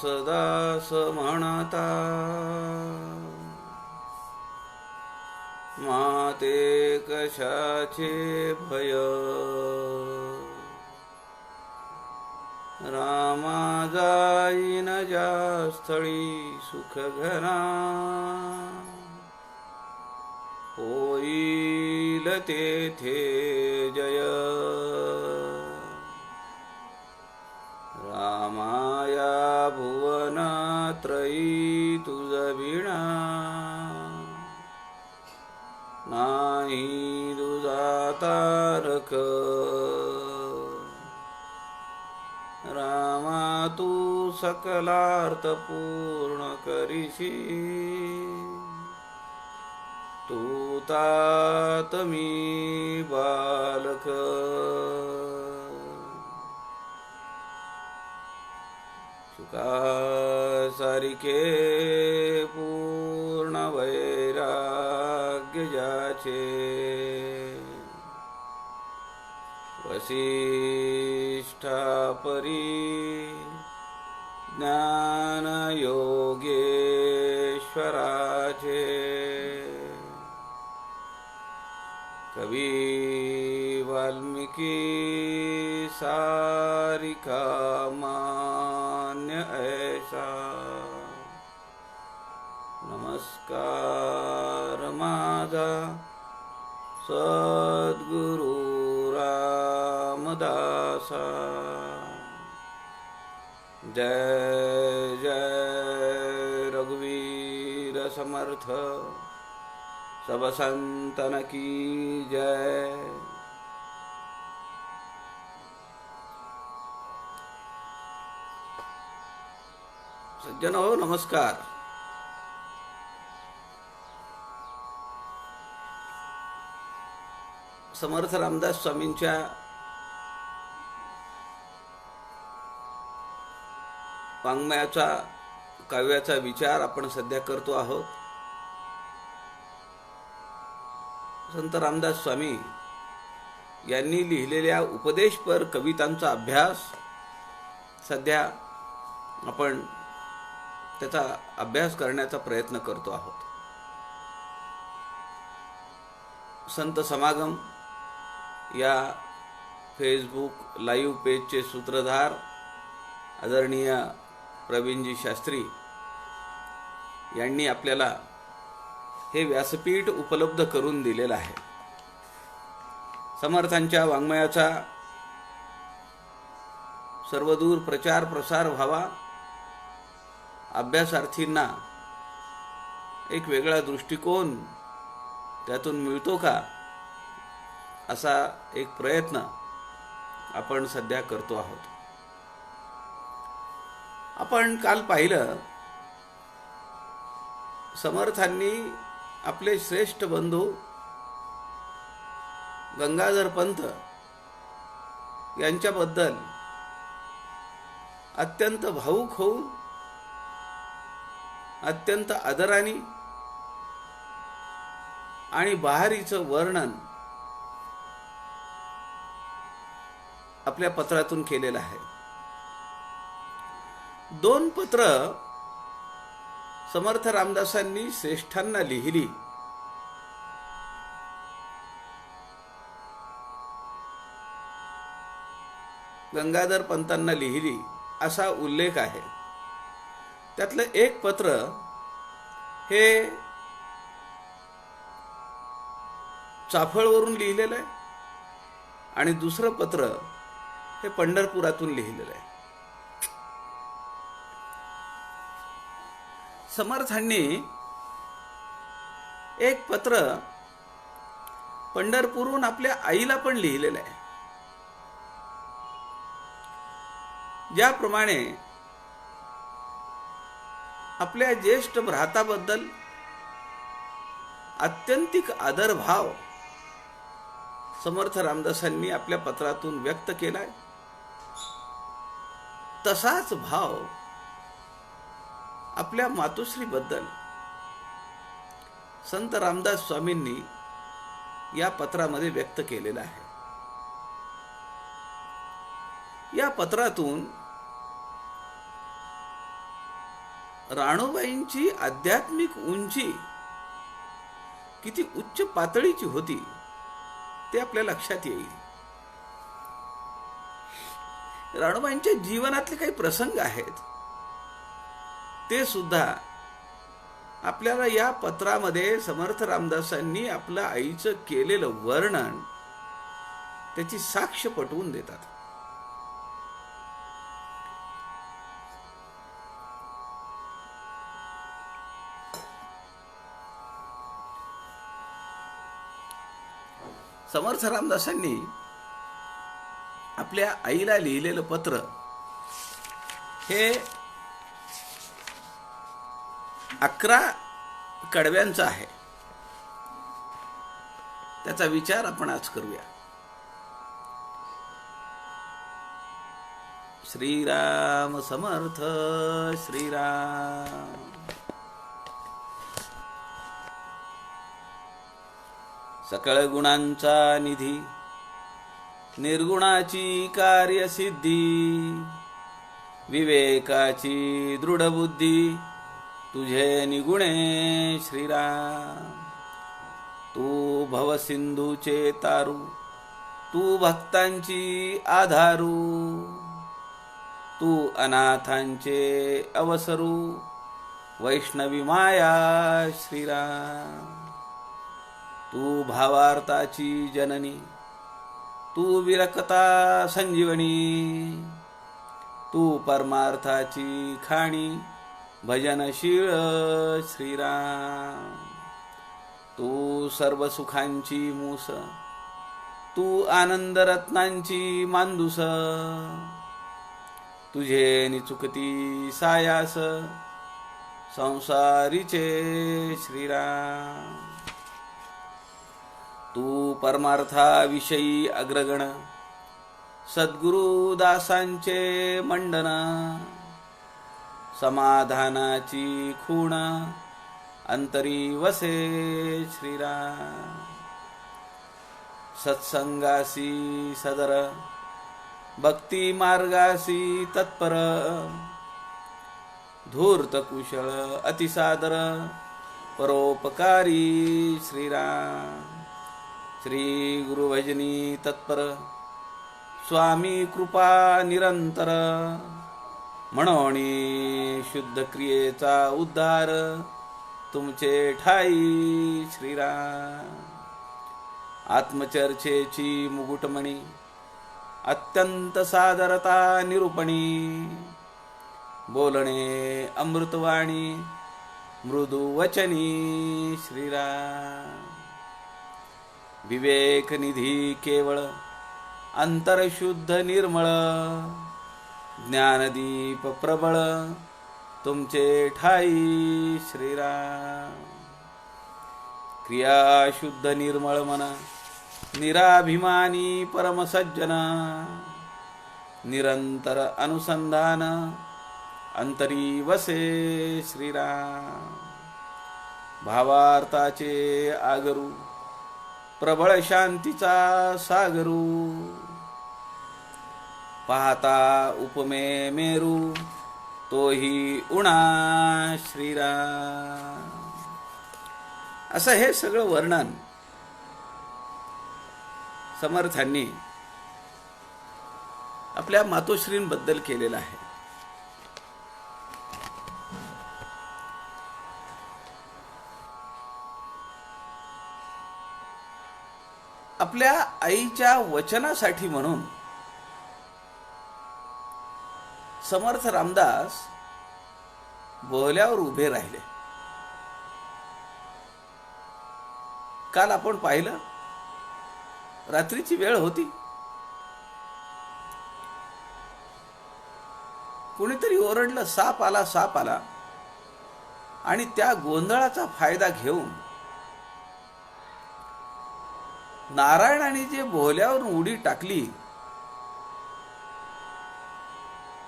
दास म्हणता माते कशाचे भय रामा जाईन ज्या स्थळी सुख घरा होईल तेथे जय रामाया भुवनात्रयी तुझ विणा नाही तुझा तारक रामा तू सकलार्थ पूर्ण करीशी तू तात मी बालक सुखा सारिके पूर्ण वैराग्य ज्याचे वसिष्ठा परी ज्ञान योगेश्वराचे कवी वाल्मिकी सारिका मान्य ऐसा नमस्कार माझा सद्गुरु रामदासा जय जय रघुवीर समर्थ सब संतन की जय। सज्जनो नमस्कार। समर्थ रामदास स्वामींच्या वाङ्मयाचा काव्याचा विचार आपण सध्या करतो आहोत। संत रामदास स्वामी यांनी लिहिलेल्या उपदेशपर कवितांचा अभ्यास सध्या आपण त्याचा अभ्यास करण्याचा प्रयत्न करतो आहोत। संत समागम या फेसबुक लाईव्ह पेजचे सूत्रधार आदरणीय प्रवीणजी शास्त्री यांनी आपल्याला हे व्यासपीठ उपलब्ध करून दिलेलं आहे। समर्थांच्या वाङ्मयाचा सर्वदूर प्रचार प्रसार व्हावा, अभ्यासार्थींना एक वेगळा दृष्टिकोन त्यातून मिळतो का, असा एक प्रयत्न आपण सध्या करतो आहोत। आपण काल पाहिलं, समर्थांनी आपले श्रेष्ठ बंधू गंगाधर पंत यांच्याबद्दल अत्यंत भावुक होऊन अत्यंत आदराने आणि बहारीचं वर्णन आपल्या पत्रातून केलेलं आहे। 2 पत्र समर्थ रामदासांनी श्रेष्ठांना लिहिली। गंगाधर पंतांना लिहिली असा उल्लेख आहे। त्यातलं एक पत्र हे चाफळवरून लिहिलेलं आहे आणि दुसरं पत्र हे पंढरपुरातून लिहिलेलं आहे। समर्थांनी एक पत्र पंढरपूरहून आपल्या आईला पण लिहिलेलं आहे। ज्याप्रमाणे आपल्या ज्येष्ठ भ्राताबद्दल आत्यंतिक आदरभाव समर्थ रामदासांनी आपल्या पत्रातून व्यक्त केलाय, तसाच भाव आपल्या मातोश्रीबद्दल संत रामदास स्वामींनी या पत्रामध्ये व्यक्त केलेला आहे। या पत्रातून राणूबाईंची आध्यात्मिक उंची किती उच्च पातळीची होती ते आपल्या लक्षात येईल. राणूबाईंच्या जीवनातले काही प्रसंग आहेत ते सुद्धा आपल्याला या पत्रामध्ये समर्थ रामदासांनी आपल्या आईचं केलेलं वर्णन त्याची साक्ष पटवून देतात. समर्थ रामदासांनी आपल्या आईला लिहिलेलं पत्र हे 11 कडव्यांचं आहे. त्याचा विचार आपण आज करूया. श्रीराम समर्थ श्रीराम. सकळ गुणांचा निधी, निर्गुणाची कार्यसिद्धी, विवेकाची दृढ बुद्धी, तुझे निगुणे श्रीराम. तू भवसिंधूचे तारू, तू भक्तांची आधारू, तू अनाथांचे अवसरू, वैष्णवी माया श्रीराम. तू भावार्थाची जननी, तू विरकता संजीवनी, तू परमार्थाची खाणी, भजनशीळ श्रीराम. तू सर्व सुखांची मूस, तू आनंद रत्नांची मांदूस, तुझे निचुकती सायास संसारीचे श्रीराम. तू परमार्थाविषयी अग्रगण, सद्गुरु दासांचे मंडन, समाधानाची खूण अंतरी वसे श्रीराम. सत्संगासी सदर, भक्ती मार्गासी तत्पर, धूर्त कुशळ अतिसादर, परोपकारी श्रीराम. श्री गुरुभजनी तत्पर, स्वामी कृपा निरंतर, म्हणोनी शुद्ध क्रियेचा उद्धार तुमचे ठाई श्रीराम. आत्मचर्चेची मुकुटमणी, अत्यंत सादरता निरूपणी, बोलणे अमृतवाणी, मृदू वचनी श्रीराम. विवेक निधी केवळ, अंतरशुद्ध निर्मळ, ज्ञानदीप प्रबळ तुमचे ठाई श्रीराम. क्रिया शुद्ध निर्मळ मन, निराभिमानी परमसज्जन, निरंतर अनुसंधान अंतरी वसे श्रीराम. भावार्थाचे आगरू, प्रबळ शांतीचा सागरू, पाहता उपमे मेरू, तोही उणा श्रीराम. असं हे सगळं वर्णन समर्थांनी आपल्या मातोश्रींबद्दल केलेलं आहे. आपल्या आईच्या वचनासाठी म्हणून समर्थ रामदास बोहल्यावर उभे राहिले. काल आपण पाहिलं, रात्रीची वेळ होती. कुणीतरी ओरडलं, साप आला साप आला, आणि त्या गोंधळाचा फायदा घेऊन नारायणाने जे बोहल्यावरून उडी टाकली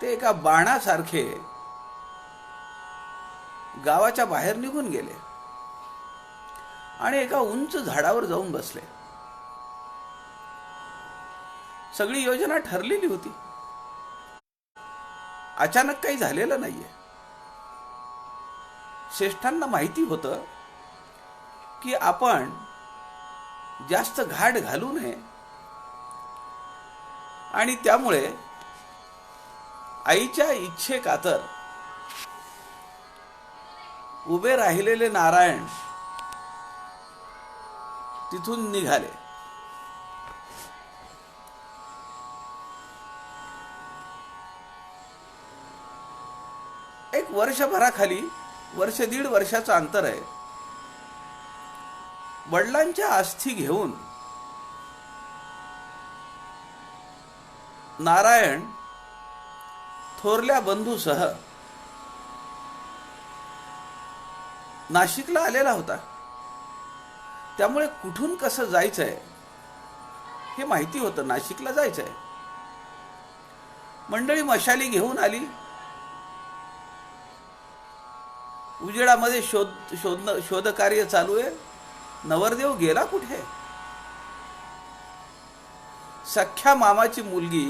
ते एका बाणासारखे गावाच्या बाहेर निघून गेले आणि एका उंच झाडावर जाऊन बसले. सगळी योजना ठरलेली होती. अचानक काही झालेलं नाहीये. श्रेष्ठांना माहिती होतं की आपण जास्त घाट घालू नये, आणि त्यामुळे आईच्या इच्छेखातर उभे राहिलेले नारायण तिथून निघाले. एक वर्षभराखाली, वर्ष दीड वर्षाचं अंतर आहे. वडिलांच्या अस्थी घेऊन नारायण थोरल्या बंधूसह नाशिकला आलेला होता. त्यामुळे कुठून कसं जायचंय हे माहिती होतं. नाशिकला जायचंय. मंडळी मशाली घेऊन आली. उजेडामध्ये शोधकार्य चालू आहे. नवरदेव गेला कुठे? सख्या मामाची मुलगी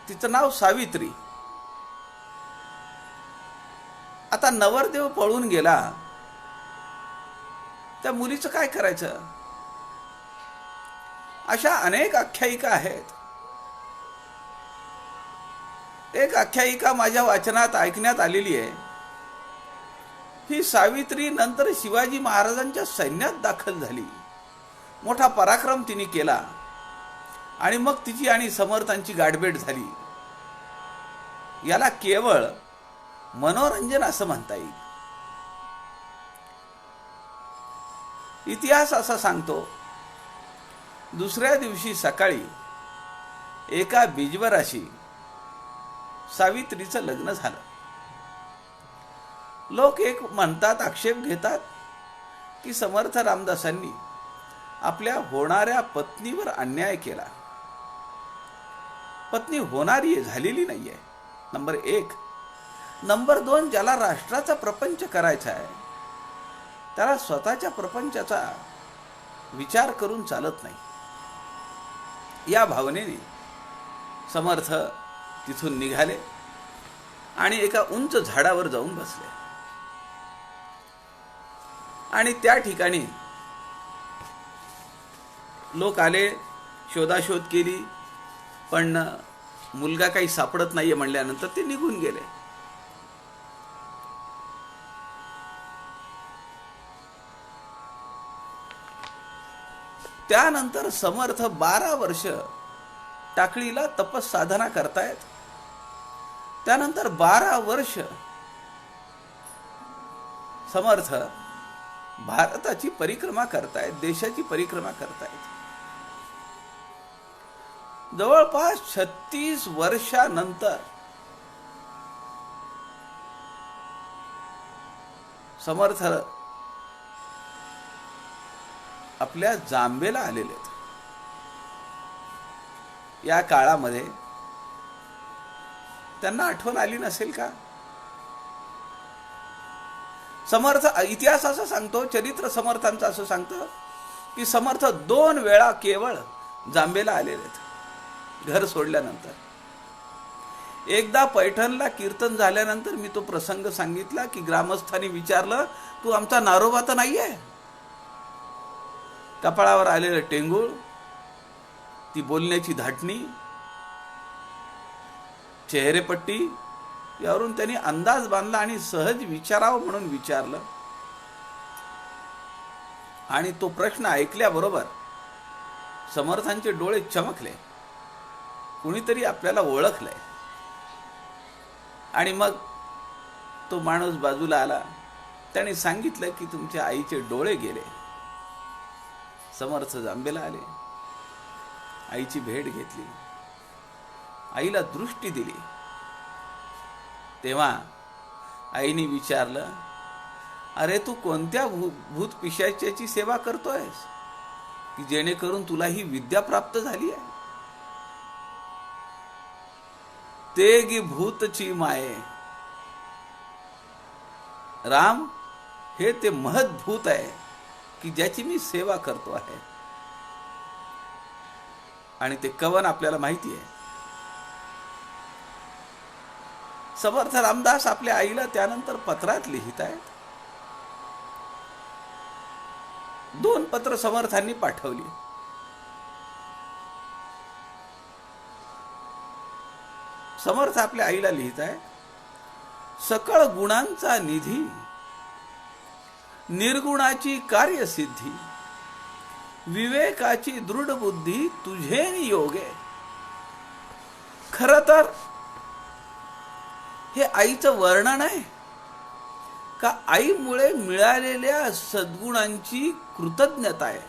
तिचं नाव सावित्री. आता नवरदेव पळून गेला, त्या मुलीचं काय करायचं? अशा अनेक आख्यायिका आहेत. एक आख्यायिका माझ्या वाचनात ऐकण्यात आलेली आहे. ही सावित्री नंतर शिवाजी महाराजांच्या सैन्यात दाखल झाली. मोठा पराक्रम तिने केला आणि मग तिची आणि समर्थांची गाठभेट झाली. याला केवळ मनोरंजन असं म्हणता येईल. इतिहास असा सांगतो, दुसऱ्या दिवशी सकाळी एका बिजवराशी सावित्रीचं लग्न झालं. लोक एक म्हणतात, आक्षेप घेतात की समर्थ रामदासांनी आपल्या होणाऱ्या पत्नीवर अन्याय केला. पत्नी होणारी झालेली नाहीये, नंबर 1. नंबर 2, ज्याला राष्ट्राचा प्रपंच करायचा आहे त्याला स्वतःच्या प्रपंचाचा विचार करून चालत नाही. या भावनेने समर्थ तिथून निघाले आणि एका उंच झाडावर जाऊन बसले. आणि त्या ठिकाणी लोक आले, शोधाशोध केली, पण मुलगा काही सापडत नाहीये म्हणल्यानंतर ते निघून गेले. त्यानंतर समर्थ 12 वर्ष टाकळीला तपसाधना करतायत. त्यानंतर 12 वर्ष समर्थ भारताची परिक्रमा करतायत, देशाची परिक्रमा करतायत. जवळपास 36 वर्षानंतर समर्थ आपल्या जांबेला आलेले आहेत. या काळामध्ये त्यांना आठवण आली नसेल का? समर्थ, इतिहास असं सांगतो, चरित्र समर्थांचं असं सांगतं की समर्थ 2 वेळा केवळ जांबेला आलेले आहेत घर सोडल्यानंतर. एकदा पैठणला कीर्तन झाल्यानंतर मी तो प्रसंग सांगितला की ग्रामस्थांनी विचारलं, तू आमचा नारोबा तर नाहीये? कपाळावर आलेलं टेंगूळ, ती बोलण्याची धाटणी, चेहरेपट्टी, यावरून त्यांनी अंदाज बांधला आणि सहज विचारावं म्हणून विचारलं. आणि तो प्रश्न ऐकल्याबरोबर समर्थांचे डोळे चमकले. कुणीतरी आपल्याला ओळखलंय. आणि मग तो माणूस बाजूला आला. त्याने सांगितलं की तुमच्या आईचे डोळे गेले. समर्थ जांबेला आले, आईची भेट घेतली, आईला दृष्टी दिली. तेव्हा आईने विचारलं, अरे तू कोणत्या भूत पिशाच्याची सेवा करतोयस की जेणेकरून तुला ही विद्या प्राप्त झाली आहे? ते गी भूतची माये. राम हे ते महद्भूत आहे की ज्याची मी सेवा करतो आहे. आणि ते कवन आपल्याला माहिती आहे. समर्थ रामदास आपल्या आईला त्यानंतर पत्रात लिहित आहेत. 2 पत्र समर्थांनी पाठवली. समर्थ आपल्या आईला लिहित आहे, सकळ गुणांचा निधी, निर्गुणाची कार्यसिद्धी, विवेकाची दृढ बुद्धी तुझे नियोगे. खरं तर हे आईचं वर्णन आहे का आईमुळे मिळालेल्या सद्गुणांची कृतज्ञता आहे.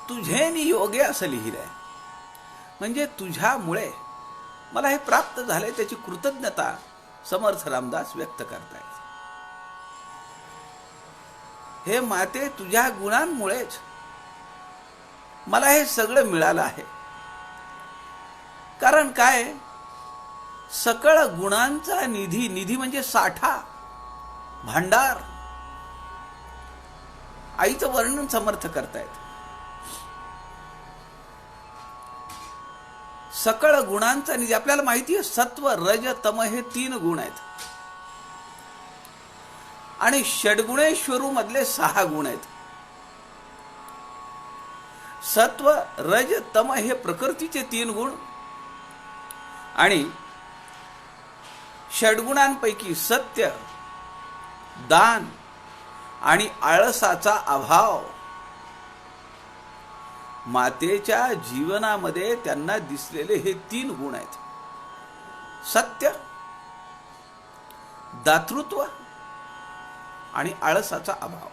तुझे नियोगे असं लिहिलंय, म्हणजे तुझ्यामुळे मला हे प्राप्त झालंय त्याची कृतज्ञता समर्थ रामदास व्यक्त करतायत. हे माते, तुझ्या गुणांमुळेच मला हे सगळं मिळालं आहे. कारण काय, सकळ गुणांचा निधी, निधी म्हणजे साठा, भांडार. आईचं वर्णन समर्थ करतायत. सकळ गुणांचा निधी. आपल्याला माहिती आहे सत्व, रज, तम हे 3 गुण आहेत आणि षड्गुणेश्वरू मधले 6 गुण आहेत. सत्व, रज, तम हे प्रकृतीचे 3 गुण आणि षड्गुणांपैकी सत्य, दान आणि आळसाचा अभाव मातेच्या जीवनामध्ये त्यांना दिसलेले हे 3 गुण आहेत. सत्य, दातृत्व आणि आळसाचा अभाव.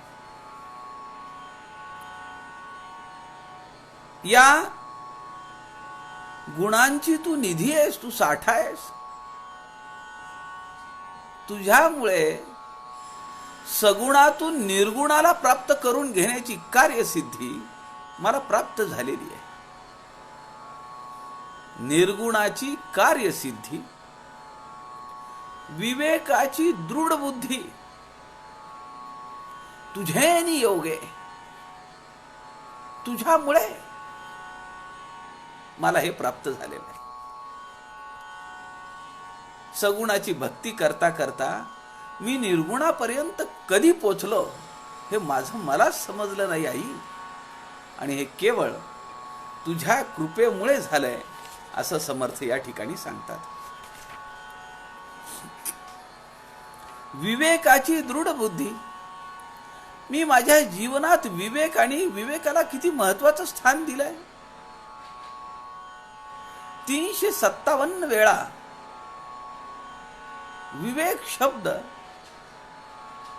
या गुणांची तू निधी आहेस, तू साठा आहेस. तुझ्यामुळे सगुणातून निर्गुणाला प्राप्त करून घेण्याची कार्यसिद्धी मला प्राप्त झालेली आहे. निर्गुणाची कार्यसिद्धी, विवेकाची दृढ बुद्धी तुझे नियोगे, तुझ्यामुळे मला हे प्राप्त झालेलं आहे. सगुणाची भक्ती करता करता मी निर्गुणापर्यंत कधी पोचलो हे माझं मलाच समजलं नाही आई, आणि हे केवळ तुझ्या कृपेमुळे झालंय असं समर्थ या ठिकाणी सांगतात. विवेकाची दृढ बुद्धी. मी माझ्या जीवनात विवेक आणि विवेकाला किती महत्वाचं स्थान दिलंय. 357 वेळा विवेक शब्द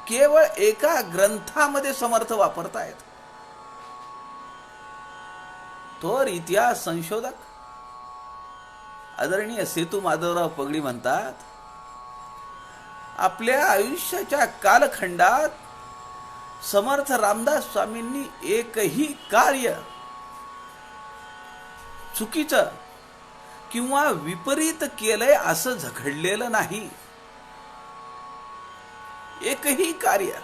केवळ एका ग्रंथामध्ये समर्थ वापरतायत. थोर इतिहास संशोधक आदरणीय सेतू माधवराव पगडी म्हणतात, आपल्या आयुष्याच्या कालखंडात समर्थ रामदास स्वामींनी एकही कार्य चुकीचं किंवा विपरीत केलंय असं घडलेलं नाही. एकही कार्य.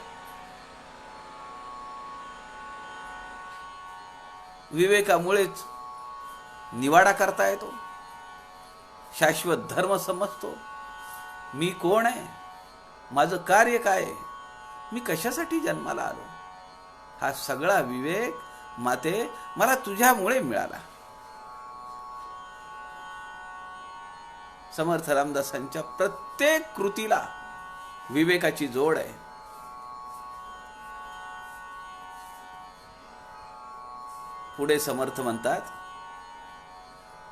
विवेकामुळेच निवाडा करता येतो, शाश्वत धर्म समजतो. मी कोण आहे, माझं कार्य काय आहे, मी कशासाठी जन्माला आलो, हा सगळा विवेक माते मला तुझ्यामुळे मिळाला. समर्थ रामदासांच्या प्रत्येक कृतीला विवेकाची जोड आहे. पुढे समर्थ म्हणतात,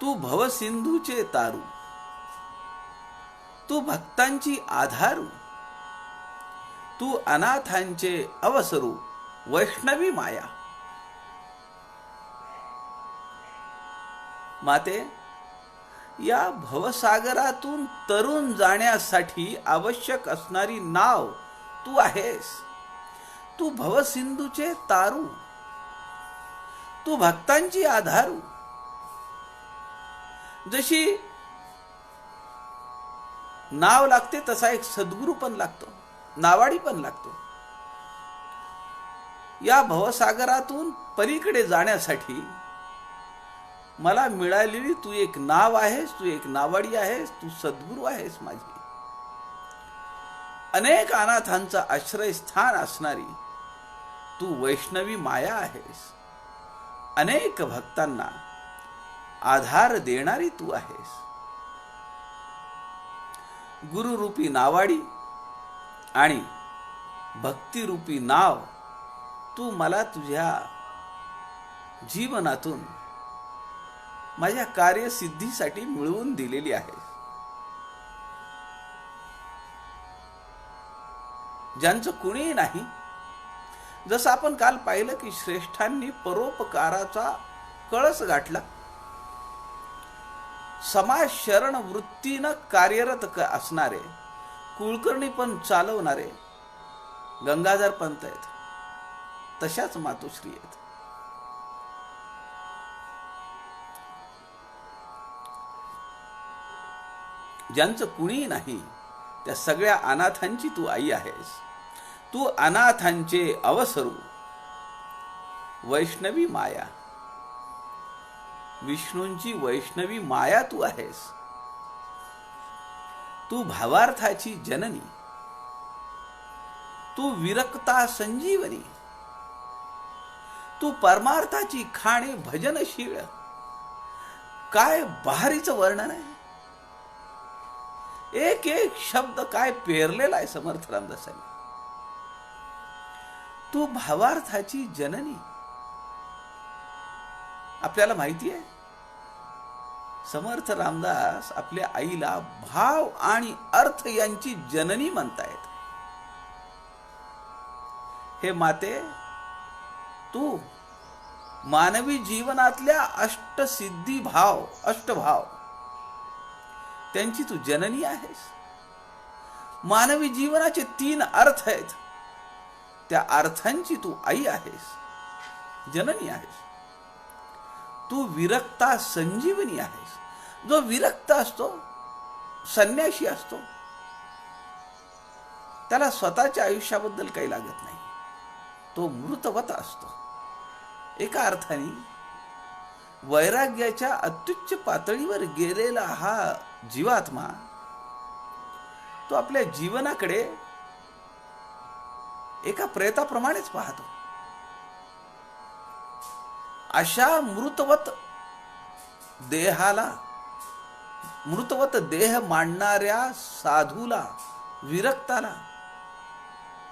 तू भवसिंधूचे तारू, तू भक्तांची आधारू, तू अनाथांचे अवसरू, वैष्णवी माया. माते, या भवसागरातून तरुण जाण्यासाठी आवश्यक असणारी नाव तू आहेस. तू भवसिंधूचे तारू, तू भक्तांची आधारू. जशी नाव लागते तसा एक सद्गुरू पण लागतो, नावाडी पण लागतो. या भवसागरातून पलीकडे जाण्यासाठी मला मिळालेली तू एक नाव आहेस, तू एक नावाडी आहेस, तू सद्गुरू आहेस माझी. अनेक अनाथांचा आश्रयस्थान असणारी तू वैष्णवी माया आहेस. अनेक भक्तांना आधार देणारी तू आहेस. गुरुरूपी नावाडी आणि भक्तिरूपी नाव तू मला तुझ्या जीवनातून माझ्या कार्यसिद्धीसाठी मिळवून दिलेली आहे. ज्यांचं कुणीही नाही, जसं आपण काल पाहिलं की श्रेष्ठांनी परोपकाराचा कळस गाठला. समाज शरण वृत्तीनं कार्यरत असणारे, कुलकर्णी पण चालवणारे गंगाधर पंत आहेत, तशाच मातोश्री आहेत. ज्यांचं कुणीही नाही, त्या सगळ्या अनाथांची तू आई आहेस. तू अनाथांचे अवसरू वैष्णवी माया, विष्णूंची वैष्णवी माया तू आहेस. तू भावार्थाची जननी, तू विरक्ता संजीवनी, तू परमार्थाची खाणी भजनशीळ. काय बहारीचं वर्णन आहे. एक एक शब्द काय पेरलेला आहे समर्थ रामदासांनी. तू भावार्थाची जननी. आपल्याला माहिती आहे समर्थ रामदास आपल्या आईला भाव आणि अर्थ यांची जननी म्हणतायत. हे माते, तू मानवी जीवनातल्या अष्टसिद्धी भाव, अष्टभाव त्यांची तू जननी आहेस. मानवी जीवनाचे 3 अर्थ आहेत, त्या अर्थांची तू आई आहेस, जननी आहेस. तू विरक्ता संजीवनी आहेस. जो विरक्त असतो, संन्याशी असतो, त्याला स्वतःच्या आयुष्याबद्दल काही लागत नाही. तो मृतवत असतो. एका अर्थाने वैराग्याच्या अत्युच्च पातळीवर गेलेला हा जीवात्मा तो आपल्या जीवनाकडे एका प्रेताप्रमाणेच पाहतो. अशा मृतवत देहाला, मृतवत देह मांडणाऱ्या साधूला, विरक्ताला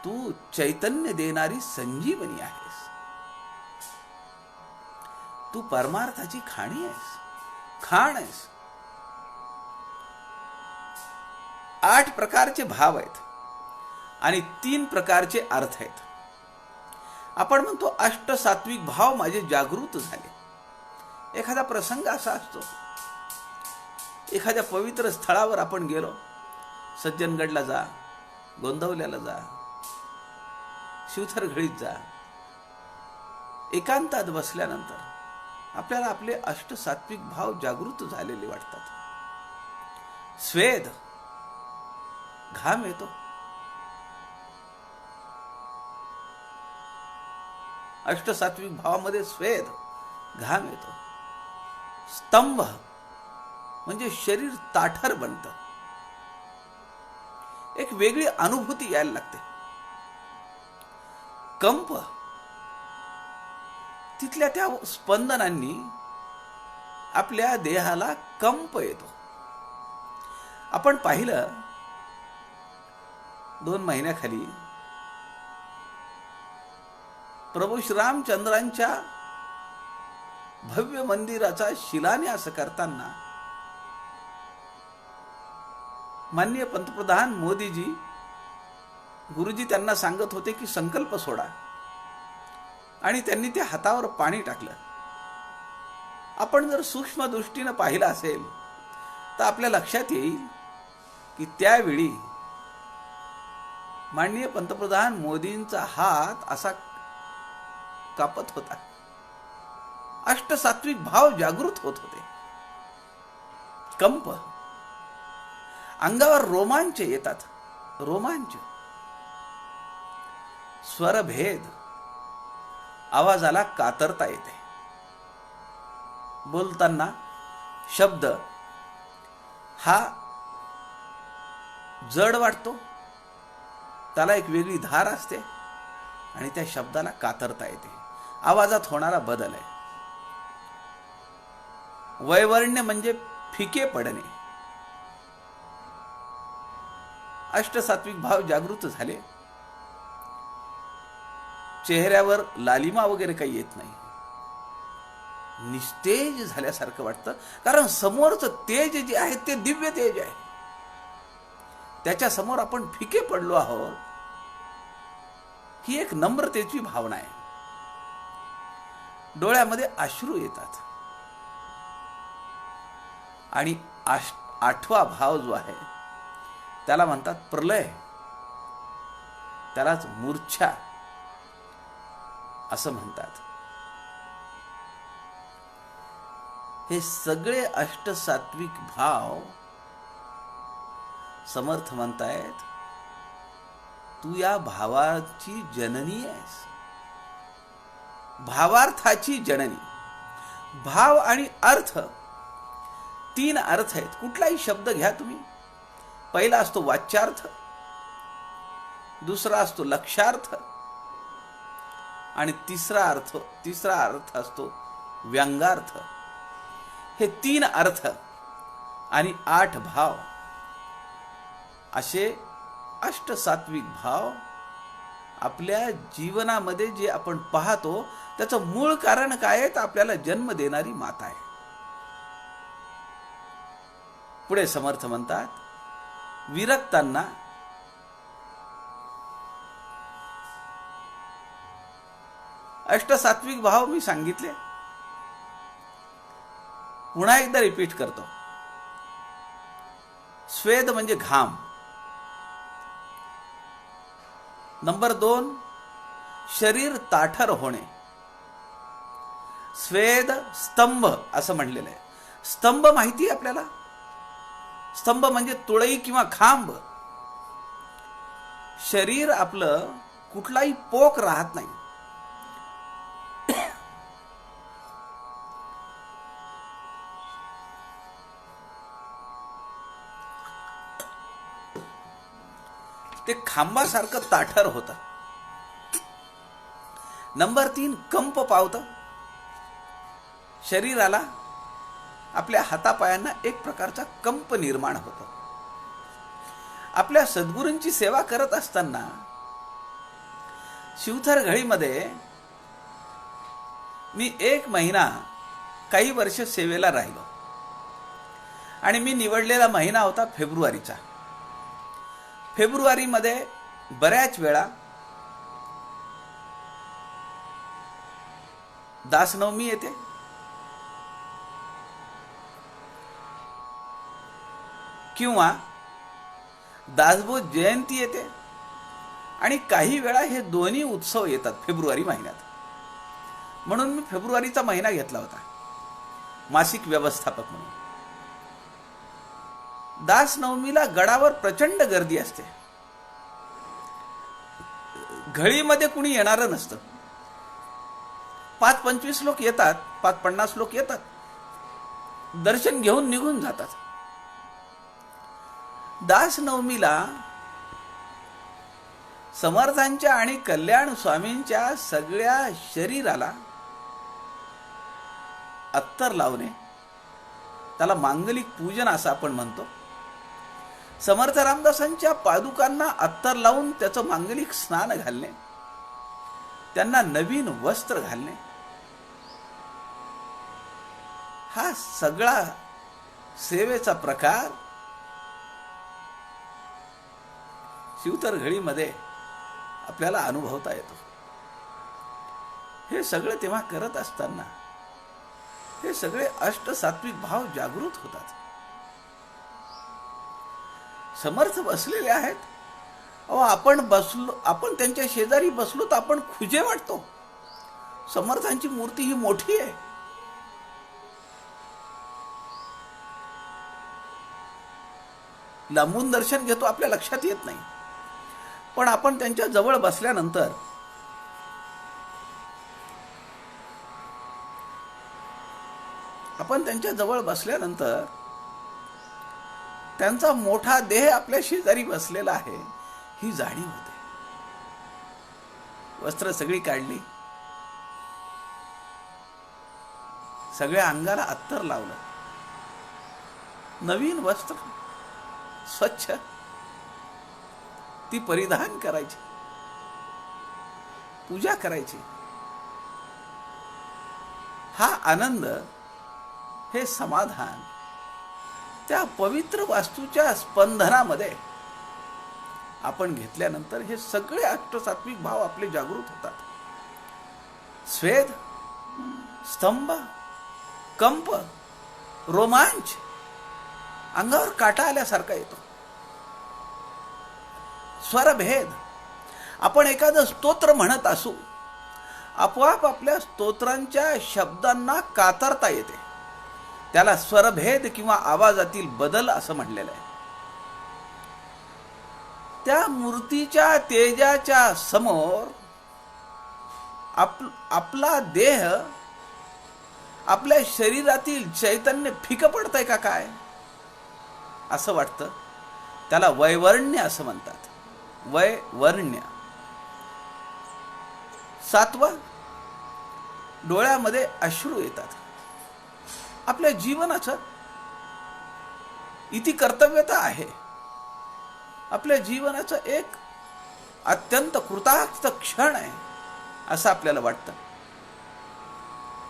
तू चैतन्य देणारी संजीवनी आहेस. तू परमार्थाची खाणी आहेस, खाण आहेस. 8 प्रकारचे भाव आहेत आणि 3 प्रकारचे अर्थ आहेत. आपण म्हणतो अष्टसात्विक भाव माझे जागृत झाले. एखादा प्रसंग असा असतो, एखाद्या पवित्र स्थळावर आपण गेलो, सज्जनगडला जा, गोंदवल्याला जा, शिवथरघळीत जा. एकांतात बसल्यानंतर आपल्याला आपले अष्टसात्विक भाव जागृत झालेले वाटतात. स्वेद, घाम येतो. अष्टसात्विक भावामध्ये स्वेद, घाम येतो. स्तंभ म्हणजे शरीर ताठर बनतं. एक वेगळी अनुभूती यायला लागते. कंप, तिथल्या त्या स्पंदनांनी आपल्या देहाला कंप येतो. आपण पाहिलं 2 महिन्याखाली प्रभू श्रीरामचंद्रांच्या भव्य मंदिराचा शिलान्यास करताना माननीय पंतप्रधान मोदीजी, गुरुजी त्यांना सांगत होते की संकल्प सोडा, आणि त्यांनी त्या हातावर पाणी टाकलं. आपण जर सूक्ष्म दृष्टीनं पाहिलं असेल तर आपल्या लक्षात येईल की त्यावेळी माननीय पंतप्रधान मोदींचा हात असा कापत होता. अष्टसात्विक भाव जागृत होत होते. कंप, अंगावर रोमांच येतात. रोमांच, स्वरभेद, आवाजाला कातरता येते. बोलताना शब्द हा जड वाटतो, त्याला एक वेगळी धार असते आणि त्या शब्दाला कातरता येते. आवाजात होणारा बदल आहे. वैवर्ण्य म्हणजे फिके पडणे. अष्टसात्विक भाव जागृत झाले, चेहऱ्यावर लालिमा वगैरे काही येत नाही, निस्तेज झाल्यासारखं वाटतं. कारण समोरचं तेज जे आहे ते दिव्य तेज आहे. त्याच्या समोर आपण फिके पडलो आहोत, ही एक नम्रतेची भावना आहे. डोळ्यामध्ये अश्रू येतात. आणि आठवा भाव जो आहे त्याला म्हणतात प्रलय, त्यालाच मूर्छा असं म्हणतात. हे सगळे अष्टसात्विक भाव समर्थ म्हणतायत, तू या भावाची जननी आहेस, भावार्थाची जननी. भाव आणि अर्थ तीन अर्थ आहेत. कुठलाही शब्द घ्या तुम्ही, पहिला असतो वाच्यार्थ, दुसरा असतो लक्षार्थ आणि तिसरा अर्थ असतो व्यंगार्थ. हे तीन अर्थ आणि 8 भाव असे अष्टसात्विक भाव आपल्या जीवनामध्ये जे आपण पाहतो त्याचं मूळ कारण काय आहे? तर आपल्याला जन्म देणारी माता आहे. पुढे समर्थ म्हणतात, विरक्तांना अष्टसात्विक भाव मी सांगितले, पुन्हा एकदा रिपीट करतो. स्वेद म्हणजे घाम. नंबर 2, शरीर ताठर होणे. स्वेद स्तंभ असं म्हणलेलं आहे. स्तंभ माहिती आहे आपल्याला? स्तंभ म्हणजे तुळई किंवा खांब. शरीर आपलं कुठलाही पोक राहत नाही. ते खांबासारखं ताठर होतं. नंबर 3, कंप पावतं. शरीराला, आपल्या हातापायांना एक प्रकारचा कंप निर्माण होतो. आपल्या सद्गुरूंची सेवा करत असताना शिवथर घळीमध्ये मी 1 महिना काही वर्ष सेवेला राहिलो आणि मी निवडलेला महिना होता फेब्रुवारीचा. फेब्रुवारीमध्ये बऱ्याच वेळा दासनवमी येते, किंवा दासबोध जयंती येते, आणि काही वेळा हे दोन्ही उत्सव येतात फेब्रुवारी महिन्यात. म्हणून मी फेब्रुवारीचा महिना घेतला होता मासिक व्यवस्थापक म्हणून. दासनवमीला गडावर प्रचंड गर्दी असते. घळीमध्ये कुणी येणारं नसतं. 5-25 लोक येतात, 5-50 लोक येतात, दर्शन घेऊन निघून जातात. दासनवमीला समर्थांच्या आणि कल्याण स्वामींच्या सगळ्या शरीराला अत्तर लावणे, त्याला मांगलिक पूजन असं आपण म्हणतो. समर्थ रामदासांच्या पादुकांना अत्तर लावून त्याचं मांगलिक स्नान घालणे, त्यांना नवीन वस्त्र घालणे, हा सगळा सेवेचा प्रकार शिवतर घळीमध्ये आपल्याला अनुभवता येतो. हे सगळे तेव्हा करत असताना हे सगळे अष्टसात्विक भाव जागृत होतात. समर्थ बसलेले आहेत. आपण त्यांच्या शेजारी बसलो तर आपण खुजे वाटतो. समर्थांची मूर्ती ही मोठी आहे. लांबून दर्शन घेतो, आपल्या लक्षात येत नाही. पण आपण त्यांच्या जवळ बसल्यानंतर आपण त्यांच्या जवळ बसल्यानंतर त्यांचा मोठा देह आपल्या शेजारी बसलेला आहे ही जाणीव होते. वस्त्र सगळी काढली, सगळ्या अंगाला अत्तर लावलं, नवीन वस्त्र स्वच्छ ती परिधान करायची, पूजा करायची. हा आनंद, हे समाधान त्या पवित्र वास्तूच्या स्पंदनामध्ये आपण घेतल्यानंतर हे सगळे अष्टसात्विक भाव आपले जागृत होतात. स्वेद, स्तंभ, कंप, रोमांच, अंगावर काटा आल्यासारखा येतो. स्वरभेद, आपण एखादं स्तोत्र म्हणत असू, आपोआप आपल्या स्तोत्रांच्या शब्दांना कातरता येते. त्याला स्वरभेद किंवा आवाजातील बदल असं म्हणलेलं आहे. त्या मूर्तीच्या तेजाच्या समोर आपला देह, आपल्या शरीरातील चैतन्य फिकं पडतंय का काय असं वाटतं. त्याला वैवर्ण्य असं म्हणतात. वैवर्ण्य. 7, डोळ्यामध्ये अश्रू येतात. आपल्या जीवनाचं इति कर्तव्यता आहे. आपल्या जीवनाचं एक अत्यंत कृतार्थ क्षण आहे असं आपल्याला वाटतं.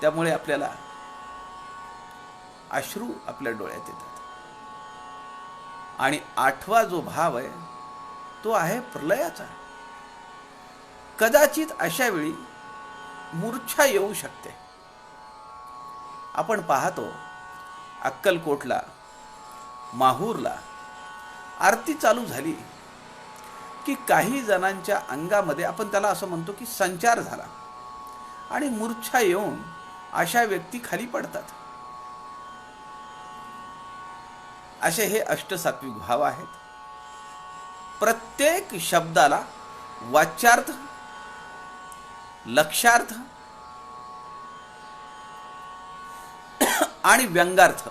त्यामुळे आपल्याला अश्रू आपल्या डोळ्यात येतात. आणि 8वा जो भाव आहे तो आहे प्रलयाचा. कदाचित अशा वेळी मूर्छा येऊ शकते. आपण पाहतो अक्कलकोटला, माहूरला आरती चालू झाली की काही जणांच्या अंगामध्ये, आपण त्याला असं म्हणतो की संचार झाला आणि मूर्छा येऊन अशा व्यक्ती खाली पडतात. असे हे अष्टसात्विक भाव आहेत. प्रत्येक शब्दाला वाच्यार्थ, लक्ष्यार्थ आणि व्यंगार्थ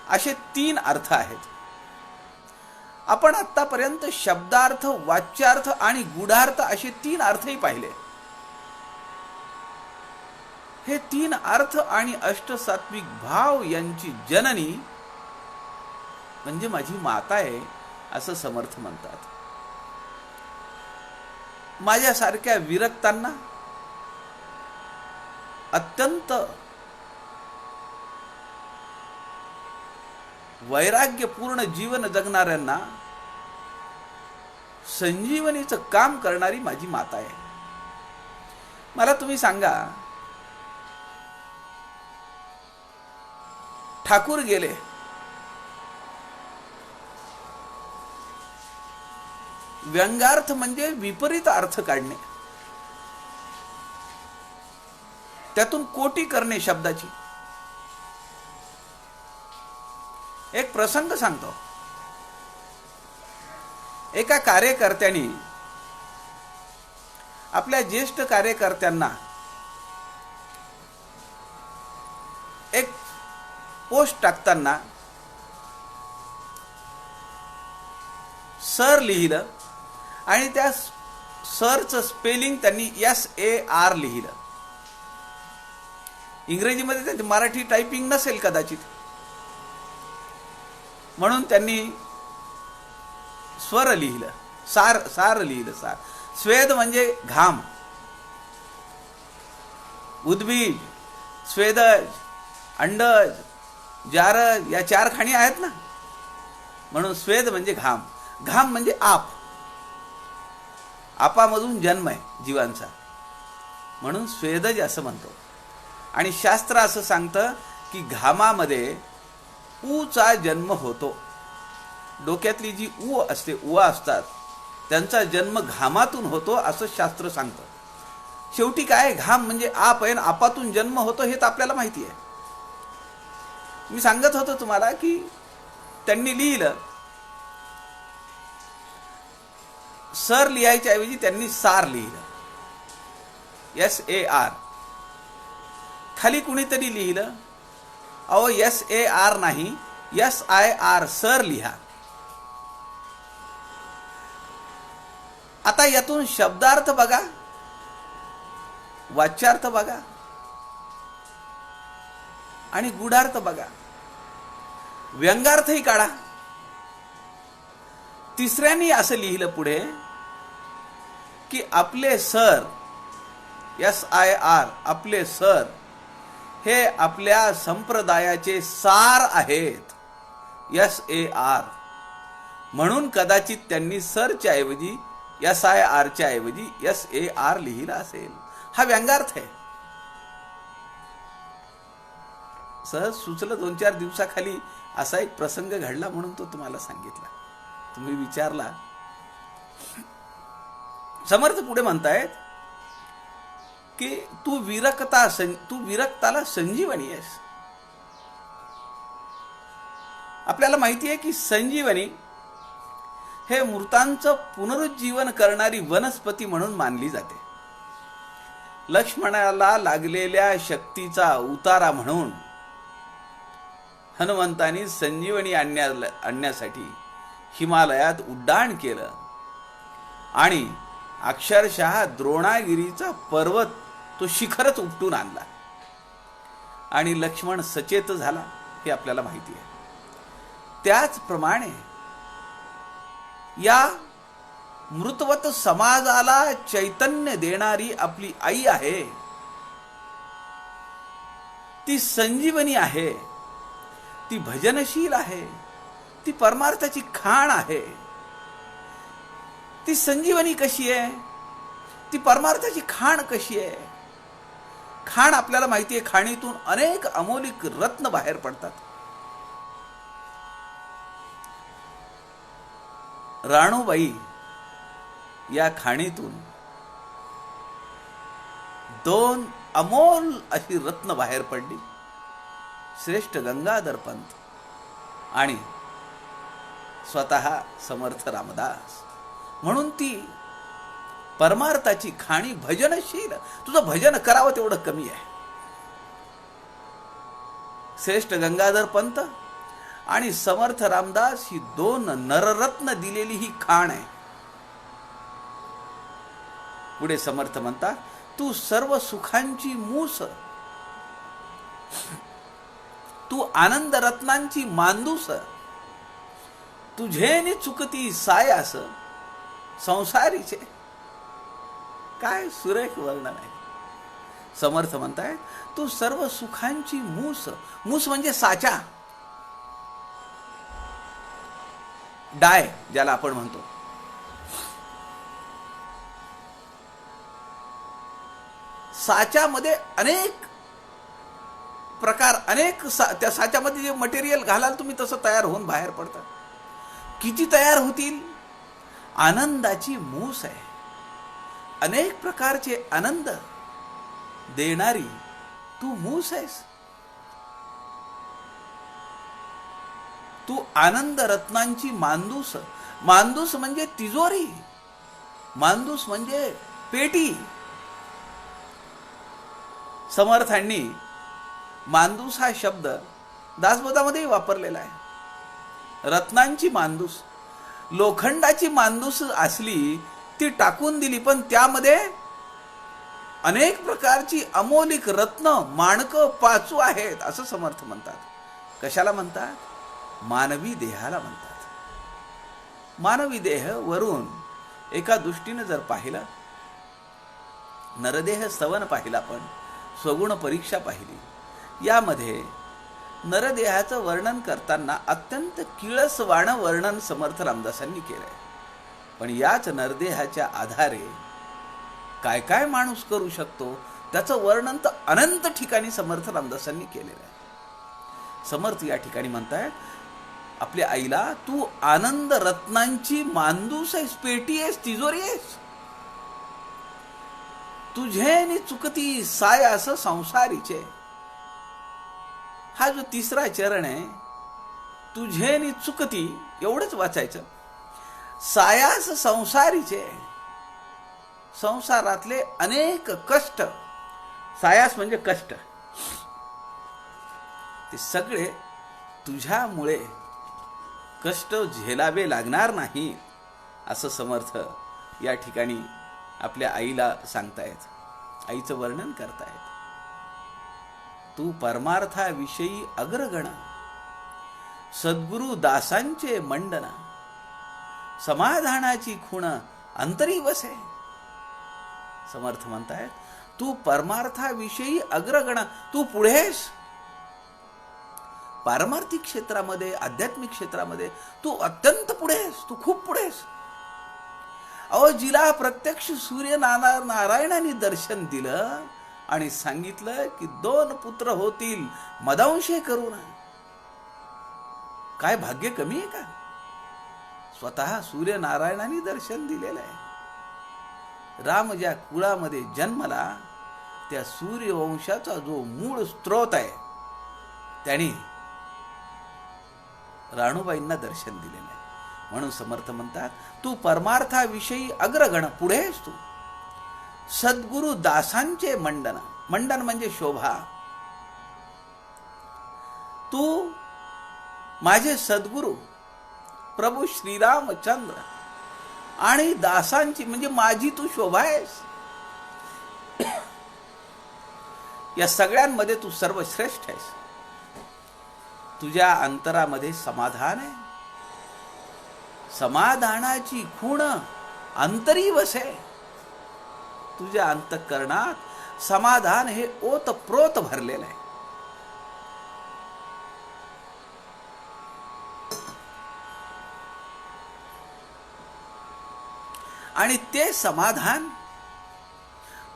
असे 3 अर्थ आहेत. आपण आतापर्यंत शब्दार्थ, वाच्यार्थ आणि गूढार्थ असे 3 अर्थही पाहिले. हे 3 अर्थ आणि अष्टसात्विक भाव यांची जननी म्हणजे माझी माता आहे असं समर्थ म्हणतात. माझ्यासारख्या विरक्तांना, अत्यंत वैराग्यपूर्ण जीवन जगणाऱ्यांना संजीवनीचं काम करणारी माझी माता आहे. मला तुम्ही सांगा, ठाकूर गेले, व्यंगार्थ म्हणजे विपरीत अर्थ काढणे, त्यातून कोटी करणे शब्दाची. एक प्रसंग सांगतो. एका कार्यकर्त्याने आपल्या ज्येष्ठ कार्यकर्त्यांना एक पोस्ट टाकताना सर लिहिलं आणि त्या सरचं स्पेलिंग त्यांनी SAR लिहिलं. इंग्रजीमध्ये त्यांची मराठी टायपिंग नसेल कदाचित, म्हणून त्यांनी स्वर लिहिलं, सार लिहिलं. सार. स्वेद म्हणजे घाम, उद्बीज, स्वेदज, अंडज, जारज या 4 खाणी आहेत ना, म्हणून स्वेद म्हणजे घाम. घाम म्हणजे आप, आपामधून जन्म आहे जीवांचा, म्हणून स्वेदज असं म्हणतो. आणि शास्त्र असं सांगतं की घामामध्ये ऊचा जन्म होतो. डोक्यातली जी ऊ असते, उवा असतात, त्यांचा जन्म घामातून होतो असं शास्त्र सांगतं. शेवटी काय, घाम म्हणजे आप आहे, आपातून जन्म होतो हे तर आपल्याला माहिती आहे. मी सांगत होतो तुम्हाला की त्यांनी लिहिलं, सर लिहायच्या ऐवजी त्यांनी सार लिहिलं, SAR. खाली कुणीतरी लिहिलं अहो SAR नाही, SIR, सर लिहा. आता यातून शब्दार्थ बघा, वाच्यार्थ बघा आणि गूढार्थ बघा, व्यंगार्थही काढा. तिसऱ्यानी असं लिहिलं पुढे की आपले सर, SIR, आपले सर हे आपल्या संप्रदायाचे सार आहेत, SAR. म्हणून कदाचित त्यांनी सरच्या ऐवजी SIR च्या ऐवजी SAR लिहिला असेल. हा व्यंगार्थ आहे. सहज सुचलं 2-4 दिवसाखाली असा एक प्रसंग घडला म्हणून तो तुम्हाला सांगितला. तुम्ही विचारला. समर्थ पुढे म्हणतायत की तू विरक्ताला संजीवनी आहेस. आपल्याला माहिती आहे की संजीवनी हे मृतांचं पुनरुज्जीवन करणारी वनस्पती म्हणून मानली जाते. लक्ष्मणाला लागलेल्या शक्तीचा उतारा म्हणून हनुमंतांनी संजीवनी आणण्यासाठी हिमालयात उड्डाण केलं आणि अक्षरशः द्रोणागिरीचा पर्वत तो शिखरच उपटून आणला आणि लक्ष्मण सचेत झाला, हे आपल्याला माहिती आहे. त्याचप्रमाणे या मृतवत समाजाला चैतन्य देणारी आपली आई आहे, ती संजीवनी आहे, ती भजनशील आहे, ती परमार्थाची खाण आहे. ती संजीवनी कशी आहे, ती परमार्थाची खाण कशी आहे. खाण आपल्याला माहिती आहे, खाणीतून अनेक अमोलिक रत्न बाहेर पडतात. राणूबाई या खाणीतून 2 अमोल अशी रत्न बाहेर पडली, श्रेष्ठ गंगाधर पंत आणि स्वतः समर्थ रामदास. म्हणून ती परमार्थाची खाणी भजनशील. तुझं भजन करावं तेवढं कमी आहे. श्रेष्ठ गंगाधर पंत आणि समर्थ रामदास ही 2 नररत्न दिलेली ही खाण आहे. पुढे समर्थ म्हणता, तू सर्व सुखांची मूस, तू आनंद रत्नांची मांदूस, तुझेने चुकती सायास संसारीचे. काय सुरेख वर्णन आहे. समर्थ म्हणताय, तू सर्व सुखांची मूस. मूस म्हणजे साचा, डाय ज्याला आपण म्हणतो. साच्यामध्ये अनेक प्रकार, त्या साच्यामध्ये जे मटेरियल घालाल तुम्ही तसं तयार होऊन बाहेर पडतात. किती तयार होतील. आनंदाची मूस आहे. अनेक प्रकारचे आनंद देणारी तू मूस आहेस. तू आनंद रत्नांची मांदूस. मांदूस म्हणजे तिजोरी, मांदूस म्हणजे पेटी. समर्थांनी मांदूस हा शब्द दासबोधामध्ये वापरलेला आहे. रत्नांची मांदूस, लोखंडाची मांदूस असली ती टाकून दिली, पण त्यामध्ये अनेक प्रकारची अमोलिक रत्न, माणकं, पाचू आहेत असं समर्थ म्हणतात. कशाला म्हणतात? मानवी देहाला म्हणतात. मानवी देह वरून एका दृष्टीने जर पाहिला, नरदेह स्तवन पाहिला, पण स्वगुण परीक्षा पाहिली, यामध्ये नरदेहाचं वर्णन करताना अत्यंत किळसवाणं वर्णन समर्थ रामदासांनी केलंय. पण याच नरदेहाच्या आधारे काय काय माणूस करू शकतो त्याचं वर्णन तर अनंत ठिकाणी समर्थ रामदासांनी केलेलं आहे. समर्थ या ठिकाणी म्हणतायत, आपल्या आईला तू आनंद रत्नांची मांदूस आहेस, पेटी आहेस, तिजोरी आहेस. तुझे चुकती सायास संसारीचे. हा जो 3रा चरण आहे, तुझे चुकती, एवढंच वाचायचं. सायास संसारीचे, संसारातले अनेक कष्ट. सायास म्हणजे कष्ट. ते सगळे तुझ्यामुळे कष्ट झेलावे लागणार नाही, असं समर्थ या ठिकाणी आपल्या आईला सांगतायत, आईचं वर्णन करतायत. तू परमार्थाविषयी अग्रगण, सद्गुरु दासांचे मंडन, समाधानाची खूण अंतरी वसे. समर्थ म्हणतायत तू परमार्थाविषयी अग्रगण, तू पुढेस. पारमार्थिक क्षेत्रामध्ये, आध्यात्मिक क्षेत्रामध्ये तू अत्यंत पुढेस, तू खूप पुढेस. अहो, जिला प्रत्यक्ष सूर्य नारायणाने दर्शन दिलं आणि सांगितलं की 2 पुत्र होतील मदंशे करून, काय भाग्य कमी आहे का? स्वतः सूर्यनारायणाने दर्शन दिलेलं आहे. राम ज्या कुळामध्ये जन्मला त्या सूर्यवंशाचा जो मूळ स्रोत आहे त्याने राणूबाईंना दर्शन दिलेलं आहे. म्हणून समर्थ म्हणतात तू परमार्थाविषयी अग्रगण, पुढेस तू. सद्गुरु दासांचे मंडन, मंडन म्हणजे शोभा. तू माझे सद्गुरु प्रभू श्रीरामचंद्र आणि दासांची म्हणजे माझी तू शोभा आहेस. या सगळ्यांमध्ये तू सर्वश्रेष्ठ आहेस. तुझ्या अंतरामध्ये समाधान आहे. समाधानाची खूण अंतरी वसे. तुझ्या अंतःकरणात समाधान हे ओतप्रोत भरलेलं आहे. आणि ते समाधान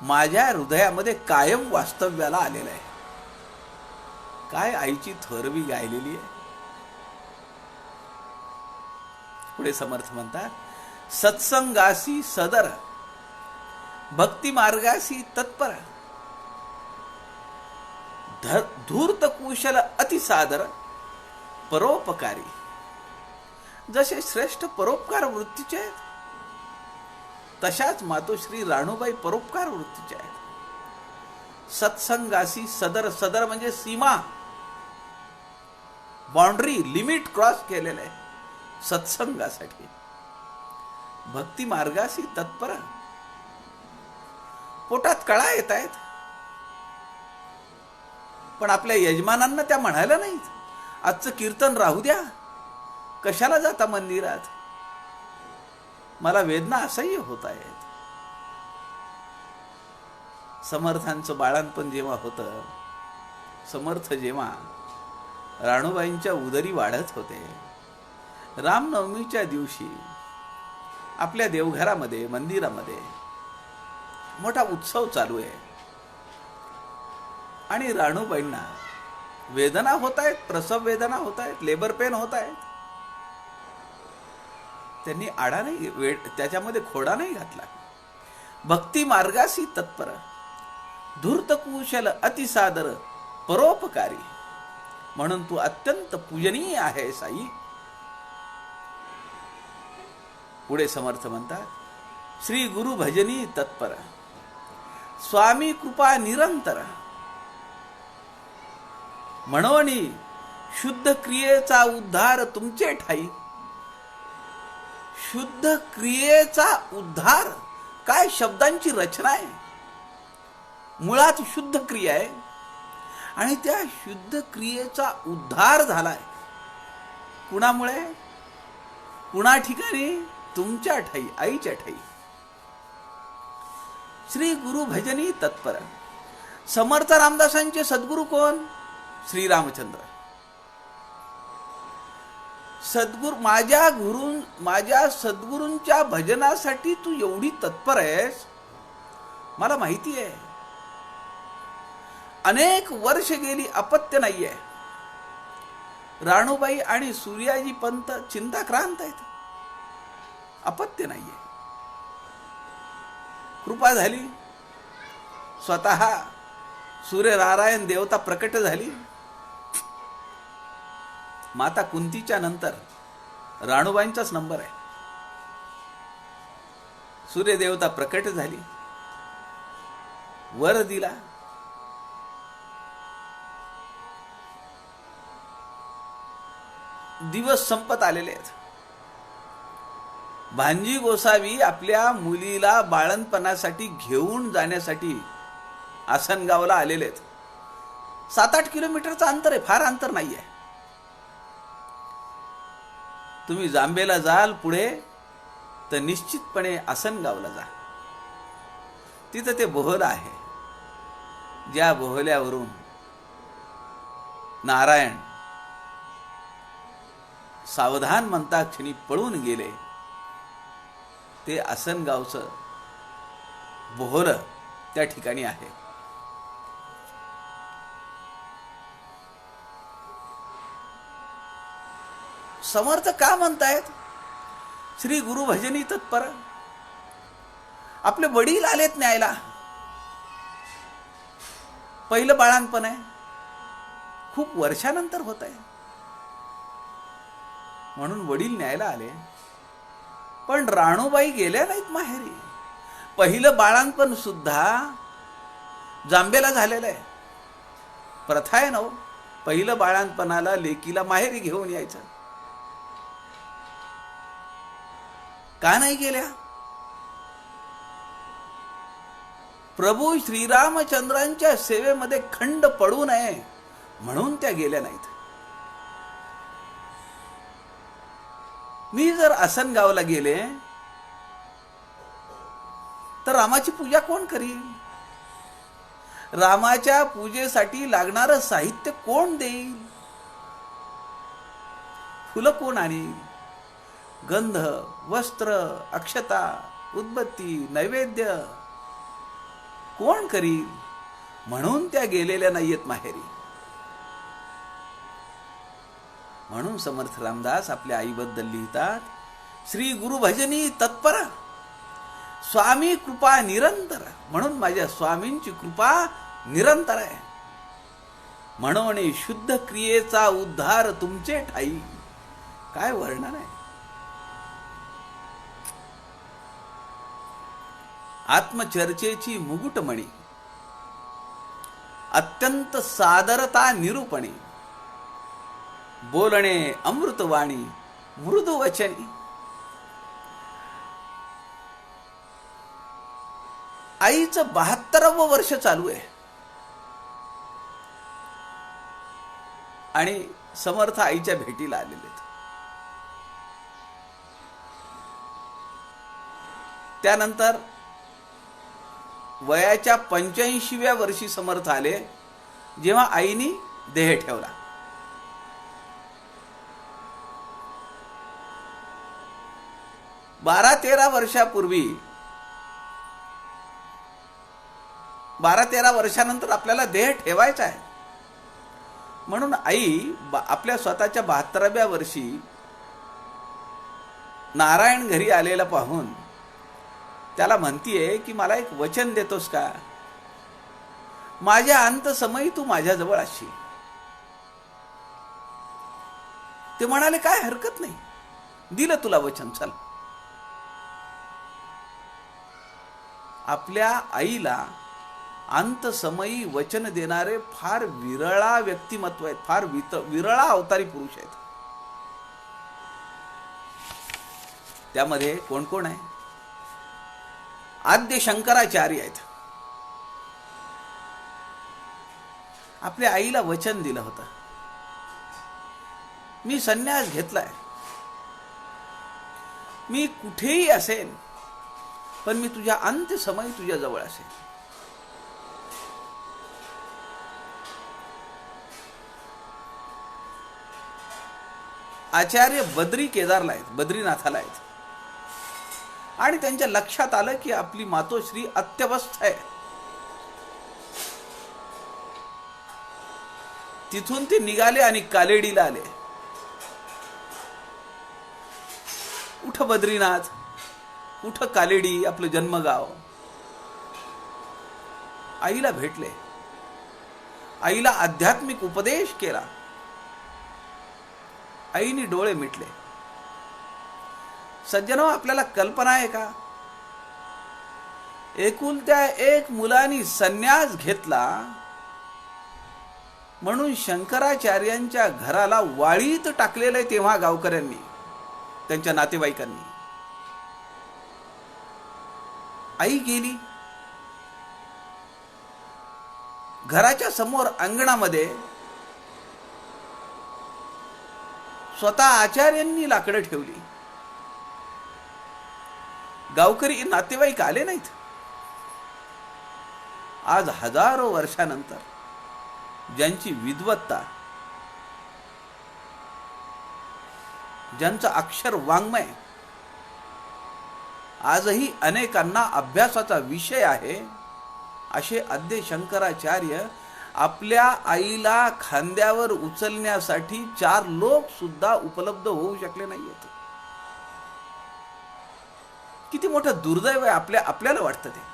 माझ्या हृदयामध्ये कायम वास्तव्याला आलेलं आहे. काय आईची थोरवी गायलेली आहे. पुढे समर्थ म्हणतात सत्संगासी सदर, भक्ती मार्गासी तत्पर, धूर्त कुशल अतिसादर, परोपकारी. जसे श्रेष्ठ परोपकार वृत्तीचे आहेत तशाच मातोश्री राणूबाई परोपकार वृत्तीच्या आहेत. सत्संगासी सदर, सदर म्हणजे सीमा, बाउंड्री, लिमिट क्रॉस केलेलं आहे सत्संगासाठी. भक्ती मार्गासी तत्पर, पोटात कळा येत आहेत पण आपल्या यजमानांना त्या म्हणायला नाहीत आजचं कीर्तन राहू द्या, कशाला जाता मंदिरात, मला वेदना असह्य होत आहेत. समर्थांचं बाळणपण जेव्हा होतं, समर्थ जेव्हा राणूबाईंच्या उदरी वाढत होते, रामनवमीच्या दिवशी आपल्या देवघरामध्ये, मंदिरामध्ये मोठा उत्सव चालू आहे आणि राणूबाईंना वेदना होत आहेत, प्रसव वेदना होत आहेत, लेबर पेन होत आहेत. त्यांनी आडा नाही, त्याच्यामध्ये खोडा नाही घातला. भक्ती मार्गासी तत्पर, धूर्त कुशल अतिसादर, परोपकारी. म्हणून तू अत्यंत पूजनीय आहेस आई. पुढे समर्थ म्हणतात श्री गुरु भजनी तत्पर, स्वामी कृपा निरंतर. म्हणून शुद्ध क्रियेचा उद्धार तुमचे ठाई. शुद्ध क्रियेचा उद्धार, काय शब्दांची रचना आहे. मुळात शुद्ध क्रिया आहे आणि त्या शुद्ध क्रियेचा उद्धार झालाय. कुणामुळे, कुणा ठिकाणी, तुमच्या ठाई, आईच्या ठाई. श्री गुरु भजनी तत्पर. समर्थ रामदासांचे सद्गुरु कोण? श्रीरामचंद्र. सद्गुरु, माझ्या सद्गुरूंच्या भजनासाठी तू एवढी तत्पर आहेस, मला माहिती आहे. अनेक वर्ष गेली, अपत्य नाहीये. राणूबाई आणि सूर्याजी पंत चिंताक्रांत आहेत, अपत्य नाहीये. कृपा झाली, स्वतः सूर्यनारायण देवता प्रकट झाली. माता कुंतीच्या नंतर राणूबाईंचाच नंबर आहे. सूर्यदेवता प्रकट झाली, वर दिला. दिवस संपत आलेले आहेत. भांजी गोसावी आपल्या मुलीला बाळंतपणासाठी घेऊन जाण्यासाठी आसनगावला आलेले आहेत. 7-8 किलोमीटरचं अंतर आहे, फार अंतर नाही आहे. तुम्ही जांबेला जाल पुढे तर निश्चितपणे आसनगावला जा. तिथं ते बोहलं आहे, ज्या बोहल्यावरून नारायण सावधान म्हणता क्षणी पळून गेले. ते आसनगावचं बोहलं त्या ठिकाणी आहे. समर्थ का म्हणतायत श्री गुरु भजनी तत्पर? आपले वडील आलेत न्यायला. पहिलं बाळांपण आहे, खूप वर्षानंतर होत आहे, म्हणून वडील न्यायला आले. पण राणूबाई गेल्या नाहीत माहेरी. पहिलं बाळांपण सुद्धा जांबेला झालेलं आहे. प्रथा आहे ना हो, पहिलं बाळांपणाला लेकीला माहेरी घेऊन यायचं. का नाही गेल्या? प्रभू श्रीरामचंद्रांच्या सेवेमध्ये खंड पडू नये म्हणून त्या गेल्या नाहीत. मी जर आसनगावला गेले तर रामाची पूजा कोण करील? रामाच्या पूजेसाठी लागणारं साहित्य कोण देईल? फुलं कोण आणील? गंध, वस्त्र, अक्षता, उदबत्ती, नैवेद्य कोण करील? म्हणून त्या गेलेल्या नाहीयेत माहेरी. म्हणून समर्थ रामदास आपल्या आईबद्दल लिहितात, श्री गुरु भजनी तत्पर, स्वामी कृपा निरंतर. म्हणून माझ्या स्वामींची कृपा निरंतर आहे. म्हणून शुद्ध क्रियेचा उद्धार तुमचे ठाई. काय वर्णन आहे! आत्मचर्चेची मुकुटमणी, अत्यंत सादरता निरूपणी, बोलणे अमृतवाणी, मृदू वचनी. आईचं 72वं वर्ष चालू आहे आणि समर्थ आईच्या भेटीला आलेले आहेत. त्यानंतर वयाच्या 85व्या वर्षी समर्थ आले, जेव्हा आईनी देह ठेवला. बारा 13 वर्षापूर्वी, 12-13 वर्षानंतर आपल्याला देह ठेवायचा आहे. म्हणून आई आपल्या स्वतःच्या 72व्या वर्षी नारायण घरी आलेला पाहून त्याला म्हणतीये की मला एक वचन देतोस का? माझ्या अंतसमयी तू माझ्याजवळ असशील. ते म्हणाले काय हरकत नाही, दिलं तुला वचन, चल. आपल्या आईला अंतसमयी वचन देणारे फार विरळा व्यक्तिमत्व आहेत, फार विरळा अवतारी पुरुष आहेत. त्यामध्ये कोण कोण आहे? आद्य शंकराचार्य आहेत. आपल्या आईला वचन दिलं होतं, मी संन्यास घेतलाय, मी कुठेही असेन पण मी तुझ्या अंत्यसमयी तुझ्या जवळ असेन. आचार्य बद्री केदारला आहेत, बद्रीनाथाला आहेत, आणि त्यांच्या लक्षात आलं की आपली मातोश्री अत्यवस्थ आहे. तिथून ते निघाले आणि कालेडीला आले. कुठं बद्रीनाथ, कुठं कालेडी, आपलं जन्मगाव. आईला भेटले, आईला आध्यात्मिक उपदेश केला. आईने डोळे मिटले. सज्जनो, आपल्याला कल्पना आहे का? एकुलत्या एक मुलानी संन्यास घेतला म्हणून शंकराचार्यांच्या घराला वाळीत टाकलेलं आहे तेव्हा गावकऱ्यांनी, त्यांच्या नातेवाईकांनी. आई गेली. घराच्या समोर अंगणामध्ये स्वतः आचार्यांनी लाकडं ठेवली. गावकरी नातेवाईक आले नाहीत. आज हजारो वर्षानंतर ज्यांची विद्वत्ता, ज्यांचं अक्षर वाङ्मय आजही अनेकांना अभ्यासाचा विषय आहे, असे आद्य शंकराचार्य आपल्या आईला खांद्यावर उचलण्यासाठी 4 लोक सुद्धा उपलब्ध होऊ शकले नाहीत. किती मोठं दुर्दैव आहे आपल्याला वाटतं ते.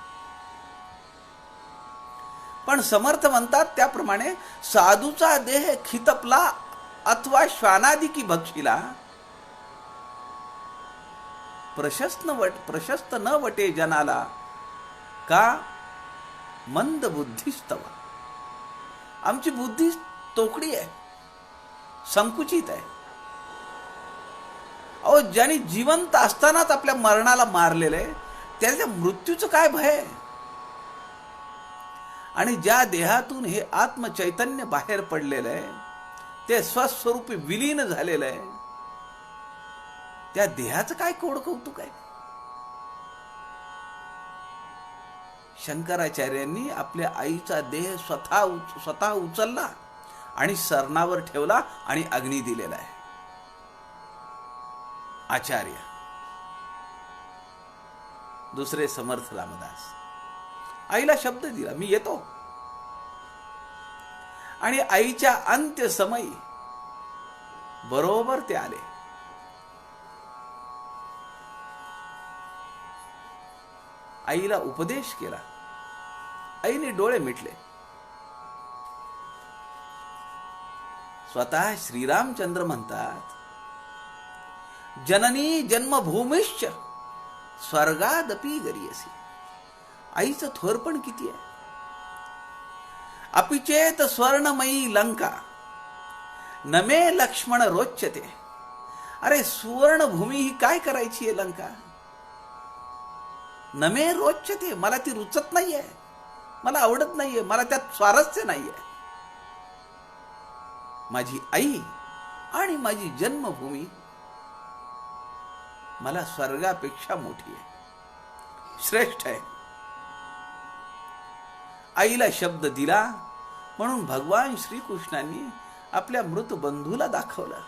पण समर्थ म्हणतात त्याप्रमाणे साधूचा देह खितपला अथवा श्वानादिकी भक्षिला, प्रशस्त न वटे जनाला, का मंद बुद्धिस्तवा. आमची बुद्धी तोकडी आहे, संकुचित आहे. अहो, ज्यांनी जिवंत असतानाच आपल्या मरणाला मारलेलं आहे, त्याच्या मृत्यूचं काय भय. आणि ज्या देहातून हे आत्मचैतन्य बाहेर पडलेलं आहे, ते स्वस्वरूपी विलीन झालेलं आहे, त्या देहाचं काय कोड कौतुक आहे. शंकराचार्यांनी आपल्या आईचा देह स्वतः उचलला आणि सरणावर ठेवला आणि अग्नी दिलेला आहे. आचार्य. दुसरे समर्थ रामदास. आईला शब्द दिला, मी येतो. आणि आईच्या अंत्यसमयी बरोबर ते आले. आईला उपदेश केला. आईने डोळे मिटले. स्वतः श्रीरामचंद्र म्हणतात, जननी जन्मभूमिश्च स्वर्गादपि गरीयसी. आईचं थोरपण किती आहे. अपिचेत स्वर्णमयी लंका नमे लक्ष्मण रोचते. अरे, सुवर्णभूमी ही काय करायची आहे लंका. नमे रोचते, मला ती रुचत नाहीये, मला आवडत नाहीये, मला त्यात स्वारस्य नाहीये. माझी आई आणि माझी जन्मभूमी मला स्वर्गापेक्षा मोठी आहे, श्रेष्ठ आहे. आईला शब्द दिला म्हणून भगवान श्रीकृष्णांनी आपल्या मृत बंधूला दाखवलं.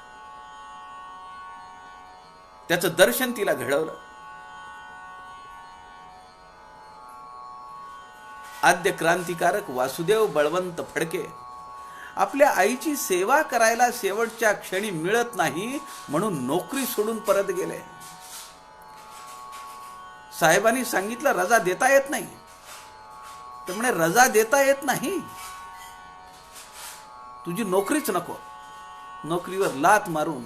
त्याचं दर्शन तिला घडवलं. आद्य क्रांतिकारक वासुदेव बळवंत फडके आपल्या आईची सेवा करायला शेवटच्या क्षणी मिळत नाही म्हणून नोकरी सोडून परत गेले. साहेबांनी सांगितलं रजा देता येत नाही. तर म्हणे रजा देता येत नाही, तुझी नोकरीच नको. नोकरीवर लात मारून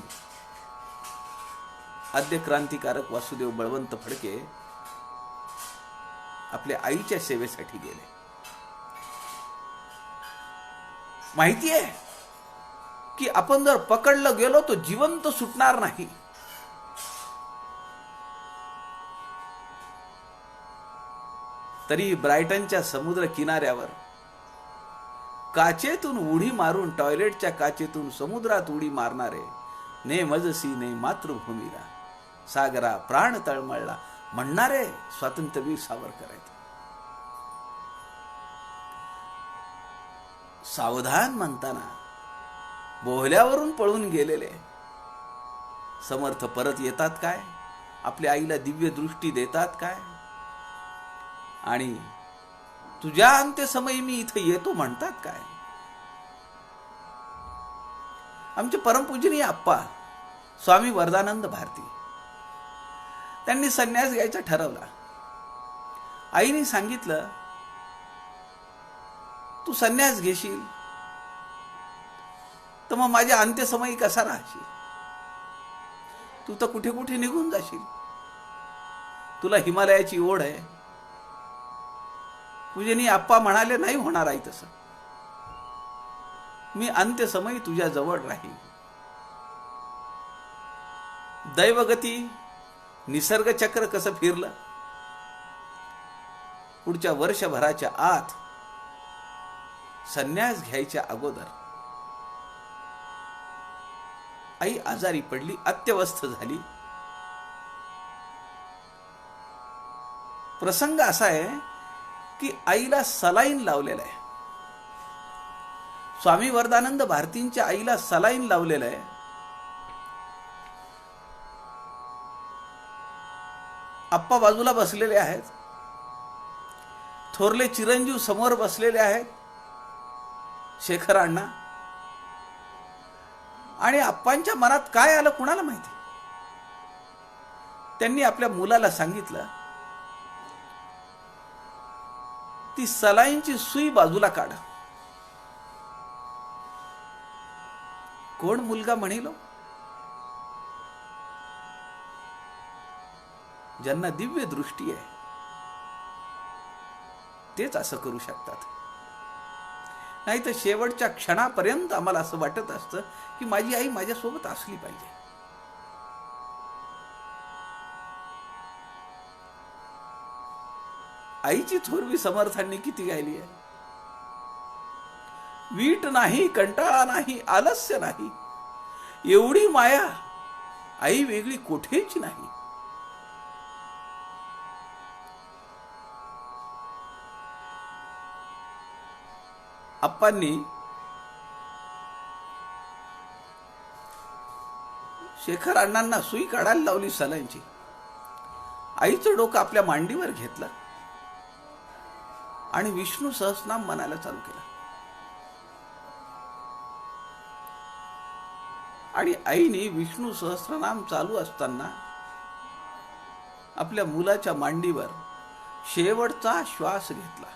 आद्य क्रांतिकारक वासुदेव बळवंत फडके आपल्या आईच्या सेवेसाठी गेले. माहिती आहे की आपण जर पकडलं गेलो तो जिवंत सुटणार नाही. तरी ब्रायटनच्या समुद्र किनाऱ्यावर काचेतून उडी मारून, टॉयलेटच्या काचेतून समुद्रात उडी मारणारे ने मजसी ने मातृभूमीला सागरा प्राण तळमळला म्हणणारे स्वातंत्र्यवीर सावरकर आहेत. सावधान म्हणताना बोहल्यावरून पळून गेलेले समर्थ परत येतात काय, आपल्या आईला दिव्य दृष्टी देतात काय, आणि तुझ्या अंत्यसमयी मी इथे येतो म्हणतात काय. आमचे परमपूजनीय आप्पा स्वामी वरदानंद भारती त्यांनी संन्यास घ्यायचा ठरवला. आईने सांगितलं, तू संन्यास घेशील तर मग माझ्या अंत्यसमयी कसा राहशील. तू तर कुठे कुठे निघून जाशील. तुला हिमालयाची ओढ आहे. पूजनीय आप्पा म्हणाले, नाही होणार आई तसं. मी अंत्यसमयी तुझ्या जवळ राहील. दैवगती निसर्ग चक्र कसं फिरलं. पुढच्या वर्षभराच्या आत संन्यास घ्यायच्या अगोदर आई आजारी पडली, अत्यवस्थ झाली. प्रसंग असा आहे की आईला सलाईन लावलेला आहे. स्वामी वरदानंद भारतींच्या आईला सलाईन लावलेलं आहे. आप्पा बाजूला बसलेले आहेत, थोरले चिरंजीव समोर बसलेले आहेत, शेखर अण्णा. आणि आप्पांच्या मनात काय आलं कुणाला माहिती. त्यांनी आपल्या मुलाला सांगितलं, ती सलाईनची सुई बाजूला काढ. कोण मुलगा म्हणिलो. ज्यांना दिव्य दृष्टी आहे तेच असं करू शकतात. नाही तर शेवटच्या क्षणापर्यंत आम्हाला असं वाटत असतं की माझी आई माझ्यासोबत असली पाहिजे. आईची थोरवी समर्थांनी किती गायली आहे. वीट नाही, कंटाळा नाही, आलस्य नाही, एवढी माया आई वेगळी कोठेची नाही. आप्पांनी शेखर अण्णांना सुई काढायला लावली सलाईनची. आईचं डोकं आपल्या मांडीवर घेतलं आणि विष्णू सहस्रनाम म्हणायला चालू केलं. आणि आईने विष्णू सहस्रनाम चालू असताना आपल्या मुलाच्या मांडीवर शेवटचा श्वास घेतला.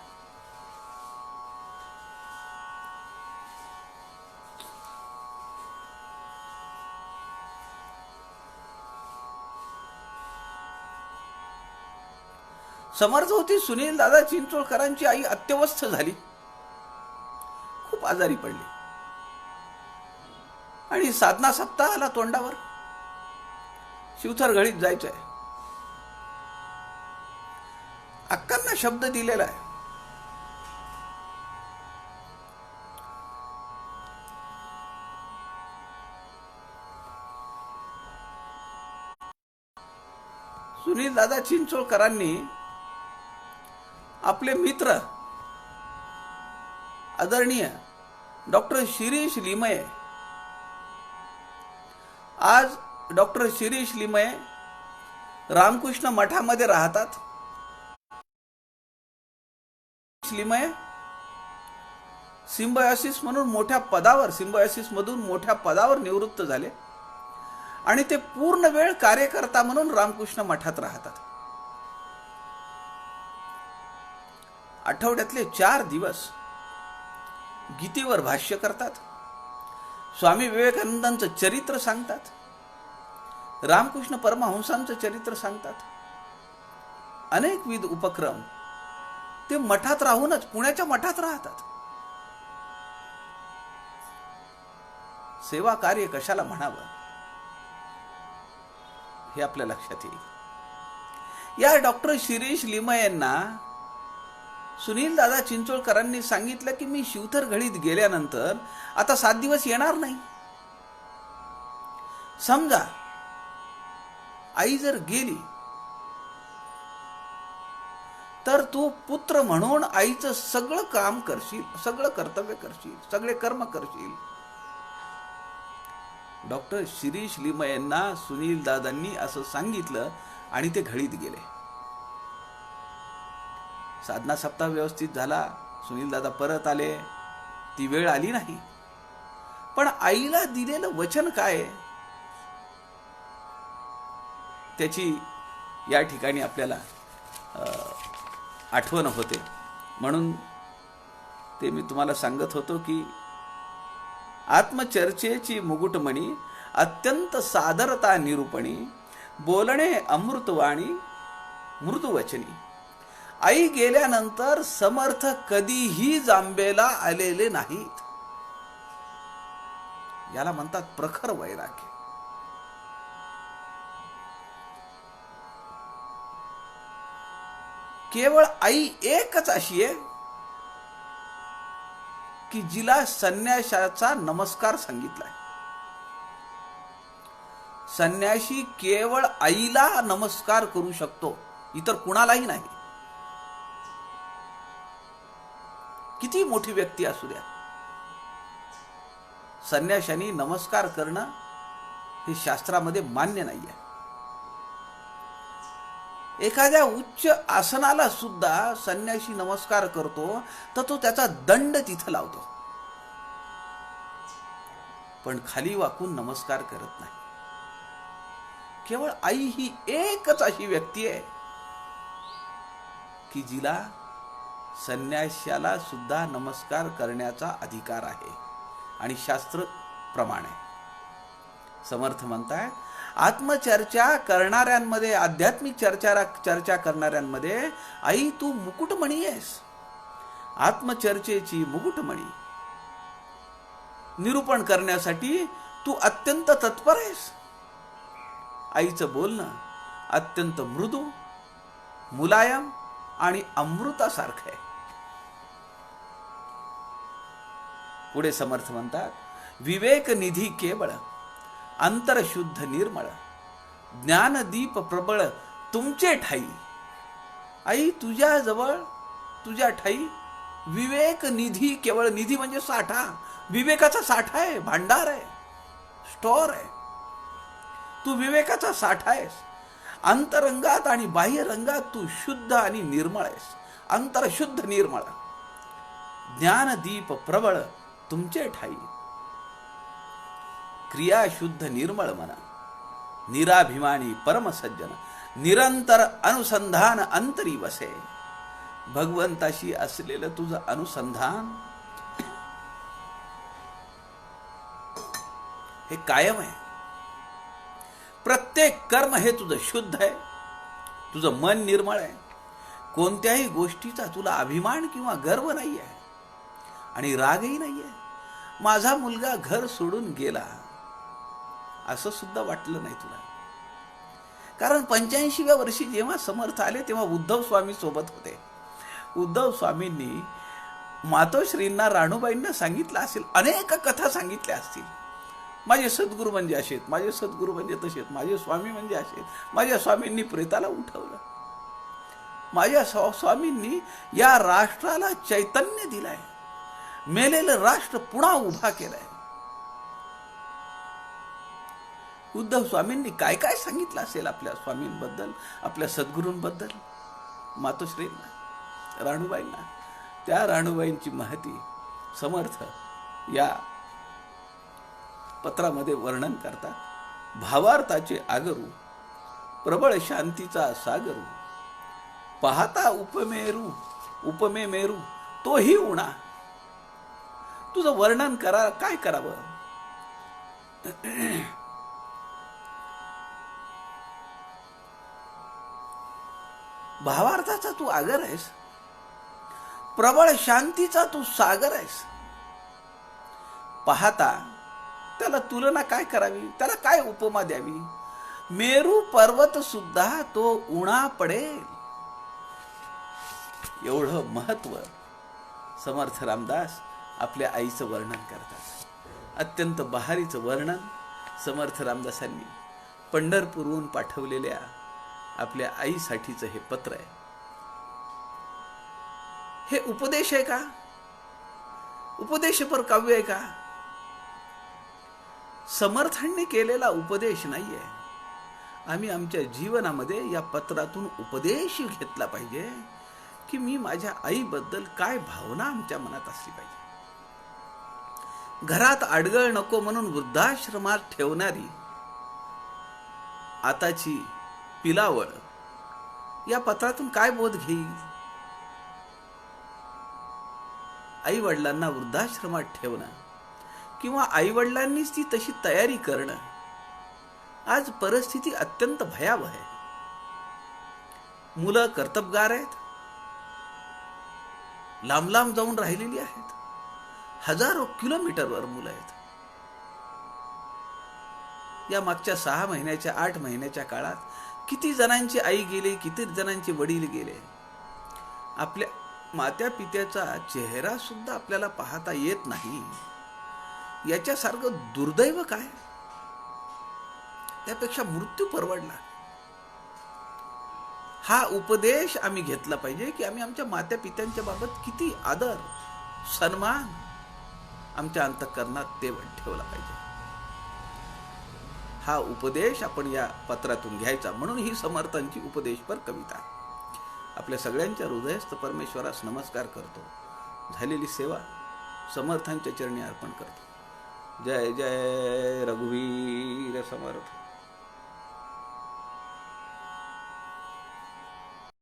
समर्थ होती सुनील दादा चिंचोळकरांची आई अत्यवस्थ झाली, खूप आजारी पडली. आणि साधना सप्ताह आला तोंडावर. शिवथर घळीत जायचंय. अक्कांना शब्द दिलेला आहे. सुनील दादा चिंचोळकरांनी आपले मित्र आदरणीय डॉक्टर शिरीष लिमये, आज डॉक्टर शिरीष लिमये रामकृष्ण मठामध्ये राहतात. लिमये सिम्बायोसिस म्हणून मोठ्या पदावर, सिम्बायोसिस मधून मोठ्या पदावर निवृत्त झाले आणि ते पूर्ण वेळ कार्यकर्ता म्हणून रामकृष्ण मठात राहतात. आठवड्यातले 4 दिवस गीतेवर भाष्य करतात, स्वामी विवेकानंदांचं चरित्र सांगतात, रामकृष्ण परमहंसांचं चरित्र सांगतात. अनेकविध उपक्रम ते मठात राहूनच, पुण्याच्या मठात राहतात. सेवा कार्य कशाला म्हणावं हे आपल्या लक्षात येईल. या डॉक्टर शिरीष लिमयेंना सुनील दादा चिंचोळकरांनी सांगितलं की मी शिवथर घळीत गेल्यानंतर आता 7 दिवस येणार नाही. समजा आई जर गेली तर तू पुत्र म्हणून आईचं सगळं काम करशील, सगळं कर्तव्य करशील, सगळे कर्म करशील. डॉक्टर शिरीष लिमयेंना सुनील दादांनी असं सांगितलं आणि ते घळीत गेले. साधना सप्ताह व्यवस्थित झाला, सुनील दादा परत आले. ती वेळ आली नाही. पण आईला दिलेलं वचन काय त्याची या ठिकाणी आपल्याला आठवण होते. म्हणून ते मी तुम्हाला सांगत होतो की आत्मचर्चेची मुकुटमणी अत्यंत सादरता निरूपणी, बोलणे अमृतवाणी मृदुवचनी. आई गेल्यानंतर समर्थ कधीही जांबेला आलेले नाहीत. याला म्हणतात प्रखर वैराग्य. केवळ आई एकच अशी आहे की जिला संन्याशाचा नमस्कार सांगितलाय. संन्याशी केवळ आईला नमस्कार करू शकतो, इतर कुणालाही नाही. किती मोठी व्यक्ती असू द्या, संन्याशांनी नमस्कार करणं हे शास्त्रामध्ये मान्य नाहीये. एखाद्या उच्च आसनाला सुद्धा संन्याशी नमस्कार करतो तर तो त्याचा दंड तिथं लावतो, पण खाली वाकून नमस्कार करत नाही. केवळ आई ही एकच अशी व्यक्ती आहे की जिला संन्याशाला सुद्धा नमस्कार करण्याचा अधिकार आहे आणि शास्त्र प्रमाण आहे. समर्थ म्हणतात, आत्मचर्चा करणाऱ्यांमध्ये, आध्यात्मिक चर्चा करणाऱ्यांमध्ये आई तू मुकुटमणी आहेस. आत्मचर्चेची मुकुटमणी निरूपण करण्यासाठी तू अत्यंत तत्पर आहेस. आईचं बोलणं अत्यंत मृदू, मुलायम आणि अमृतासारखं आहे. पुढे समर्थ म्हणतात, विवेक निधी केवळ, अंतरशुद्ध निर्मळ, ज्ञानदीप प्रबळ तुमचे ठाई. आई तुझ्या जवळ, तुझ्या ठाई विवेक निधी केवळ. निधी म्हणजे साठा, विवेकाचा साठा आहे, भांडार आहे, स्टोअर आहे. तू विवेकाचा साठा आहेस. अंतरंगात आणि बाह्य रंगात तू शुद्ध आणि निर्मळ आहेस. अंतरशुद्ध निर्मळ, ज्ञानदीप प्रबळ तुमचे ठाई. क्रिया शुद्ध निर्मळ मन, निराभिमानी परमसज्जन, निरंतर अनुसंधान अंतरी वसे. भगवंताशी असलेलं तुझं अनुसंधान हे कायम आहे. प्रत्येक कर्म हे तुझं शुद्ध आहे, तुझं मन निर्मळ आहे. कोणत्याही गोष्टीचा तुला अभिमान किंवा गर्व नाही आहे आणि रागही नाही आहे. माझा मुलगा घर सोडून गेला असं सुद्धा वाटलं नाही तुला. कारण 85व्या वर्षी जेव्हा समर्थ आले तेव्हा उद्धव स्वामी सोबत होते. उद्धव स्वामींनी मातोश्रींना, राणूबाईंना सांगितलं असेल, अनेक कथा सांगितल्या असतील. माझे सद्गुरू म्हणजे असेत, माझे सद्गुरू म्हणजे तसेत, माझे स्वामी म्हणजे असेत. माझ्या स्वामींनी प्रेताला उठवलं, माझ्या स्वामींनी या राष्ट्राला चैतन्य दिलाय, मेलेलं राष्ट्र पुन्हा उभा केलाय. उद्धव स्वामींनी काय काय सांगितलं असेल आपल्या स्वामींबद्दल, आपल्या सद्गुरूंबद्दल, मातोश्रींना, राणूबाईंना. त्या राणूबाईंची महती समर्थ या पत्रामध्ये वर्णन करतात. भावार्थाचे आगरू, प्रबळ शांतीचा सागरू, पाहता उपमेरू, उपमे मेरू तोही उणा. तुझं वर्णन करा, काय करावं. भावार्थाचा तू आगर आहेस, प्रबळ शांतीचा तू सागर आहेस. पाहता त्याला तुलना काय करावी, त्याला काय उपमा द्यावी. मेरू पर्वत सुद्धा तो उणा पडेल. एवढं महत्व समर्थ रामदास आपल्या आईचं वर्णन करतात. अत्यंत बहारीचं वर्णन समर्थ रामदासांनी पंढरपूरहून पाठवलेल्या आपल्या आईसाठीचं हे पत्र आहे. हे उपदेश आहे का? उपदेशपर काव्य आहे का? समर्थांनी केलेला उपदेश नाहीये. आम्ही आमच्या जीवनामध्ये या पत्रातून उपदेश घेतला पाहिजे की मी माझ्या आईबद्दल काय भावना आमच्या मनात असली पाहिजे. घरात आडगळ नको म्हणून वृद्धाश्रमात ठेवणारी आताची पिलावळ या पत्रातून काय बोध घेईल. आई वडिलांना वृद्धाश्रमात ठेवणं किंवा आई वडिलांनीच ती तशी तयारी करणं, आज परिस्थिती अत्यंत भयावह आहे. मुलं कर्तबगार आहेत, लांब लांब जाऊन राहिलेली आहेत. हजारो किलोमीटरवर मुलं आहेत. या मागच्या 6 महिन्याच्या 8 महिन्याच्या काळात किती जणांची आई गेली, किती जणांचे वडील गेले. आपल्या मात्या पित्याचा चेहरा सुद्धा आपल्याला पाहता येत नाही. याच्यासारखं दुर्दैव काय? त्यापेक्षा मृत्यू परवडला. हा उपदेश आम्ही घेतला पाहिजे की आम्ही आमच्या मात्या पित्यांच्या बाबत किती आदर सन्मान आमच्या अंतःकरणात ठेवला पाहिजे. हा उपदेश आपण या पत्रातून घ्यायचा. म्हणून ही समर्थांची उपदेशपर कविता. आपल्या सगळ्यांच्या हृदयस्थ परमेश्वरास नमस्कार करतो. झालेली सेवा समर्थांच्या चरणी अर्पण करतो. जय जय रघुवीर समर्थ.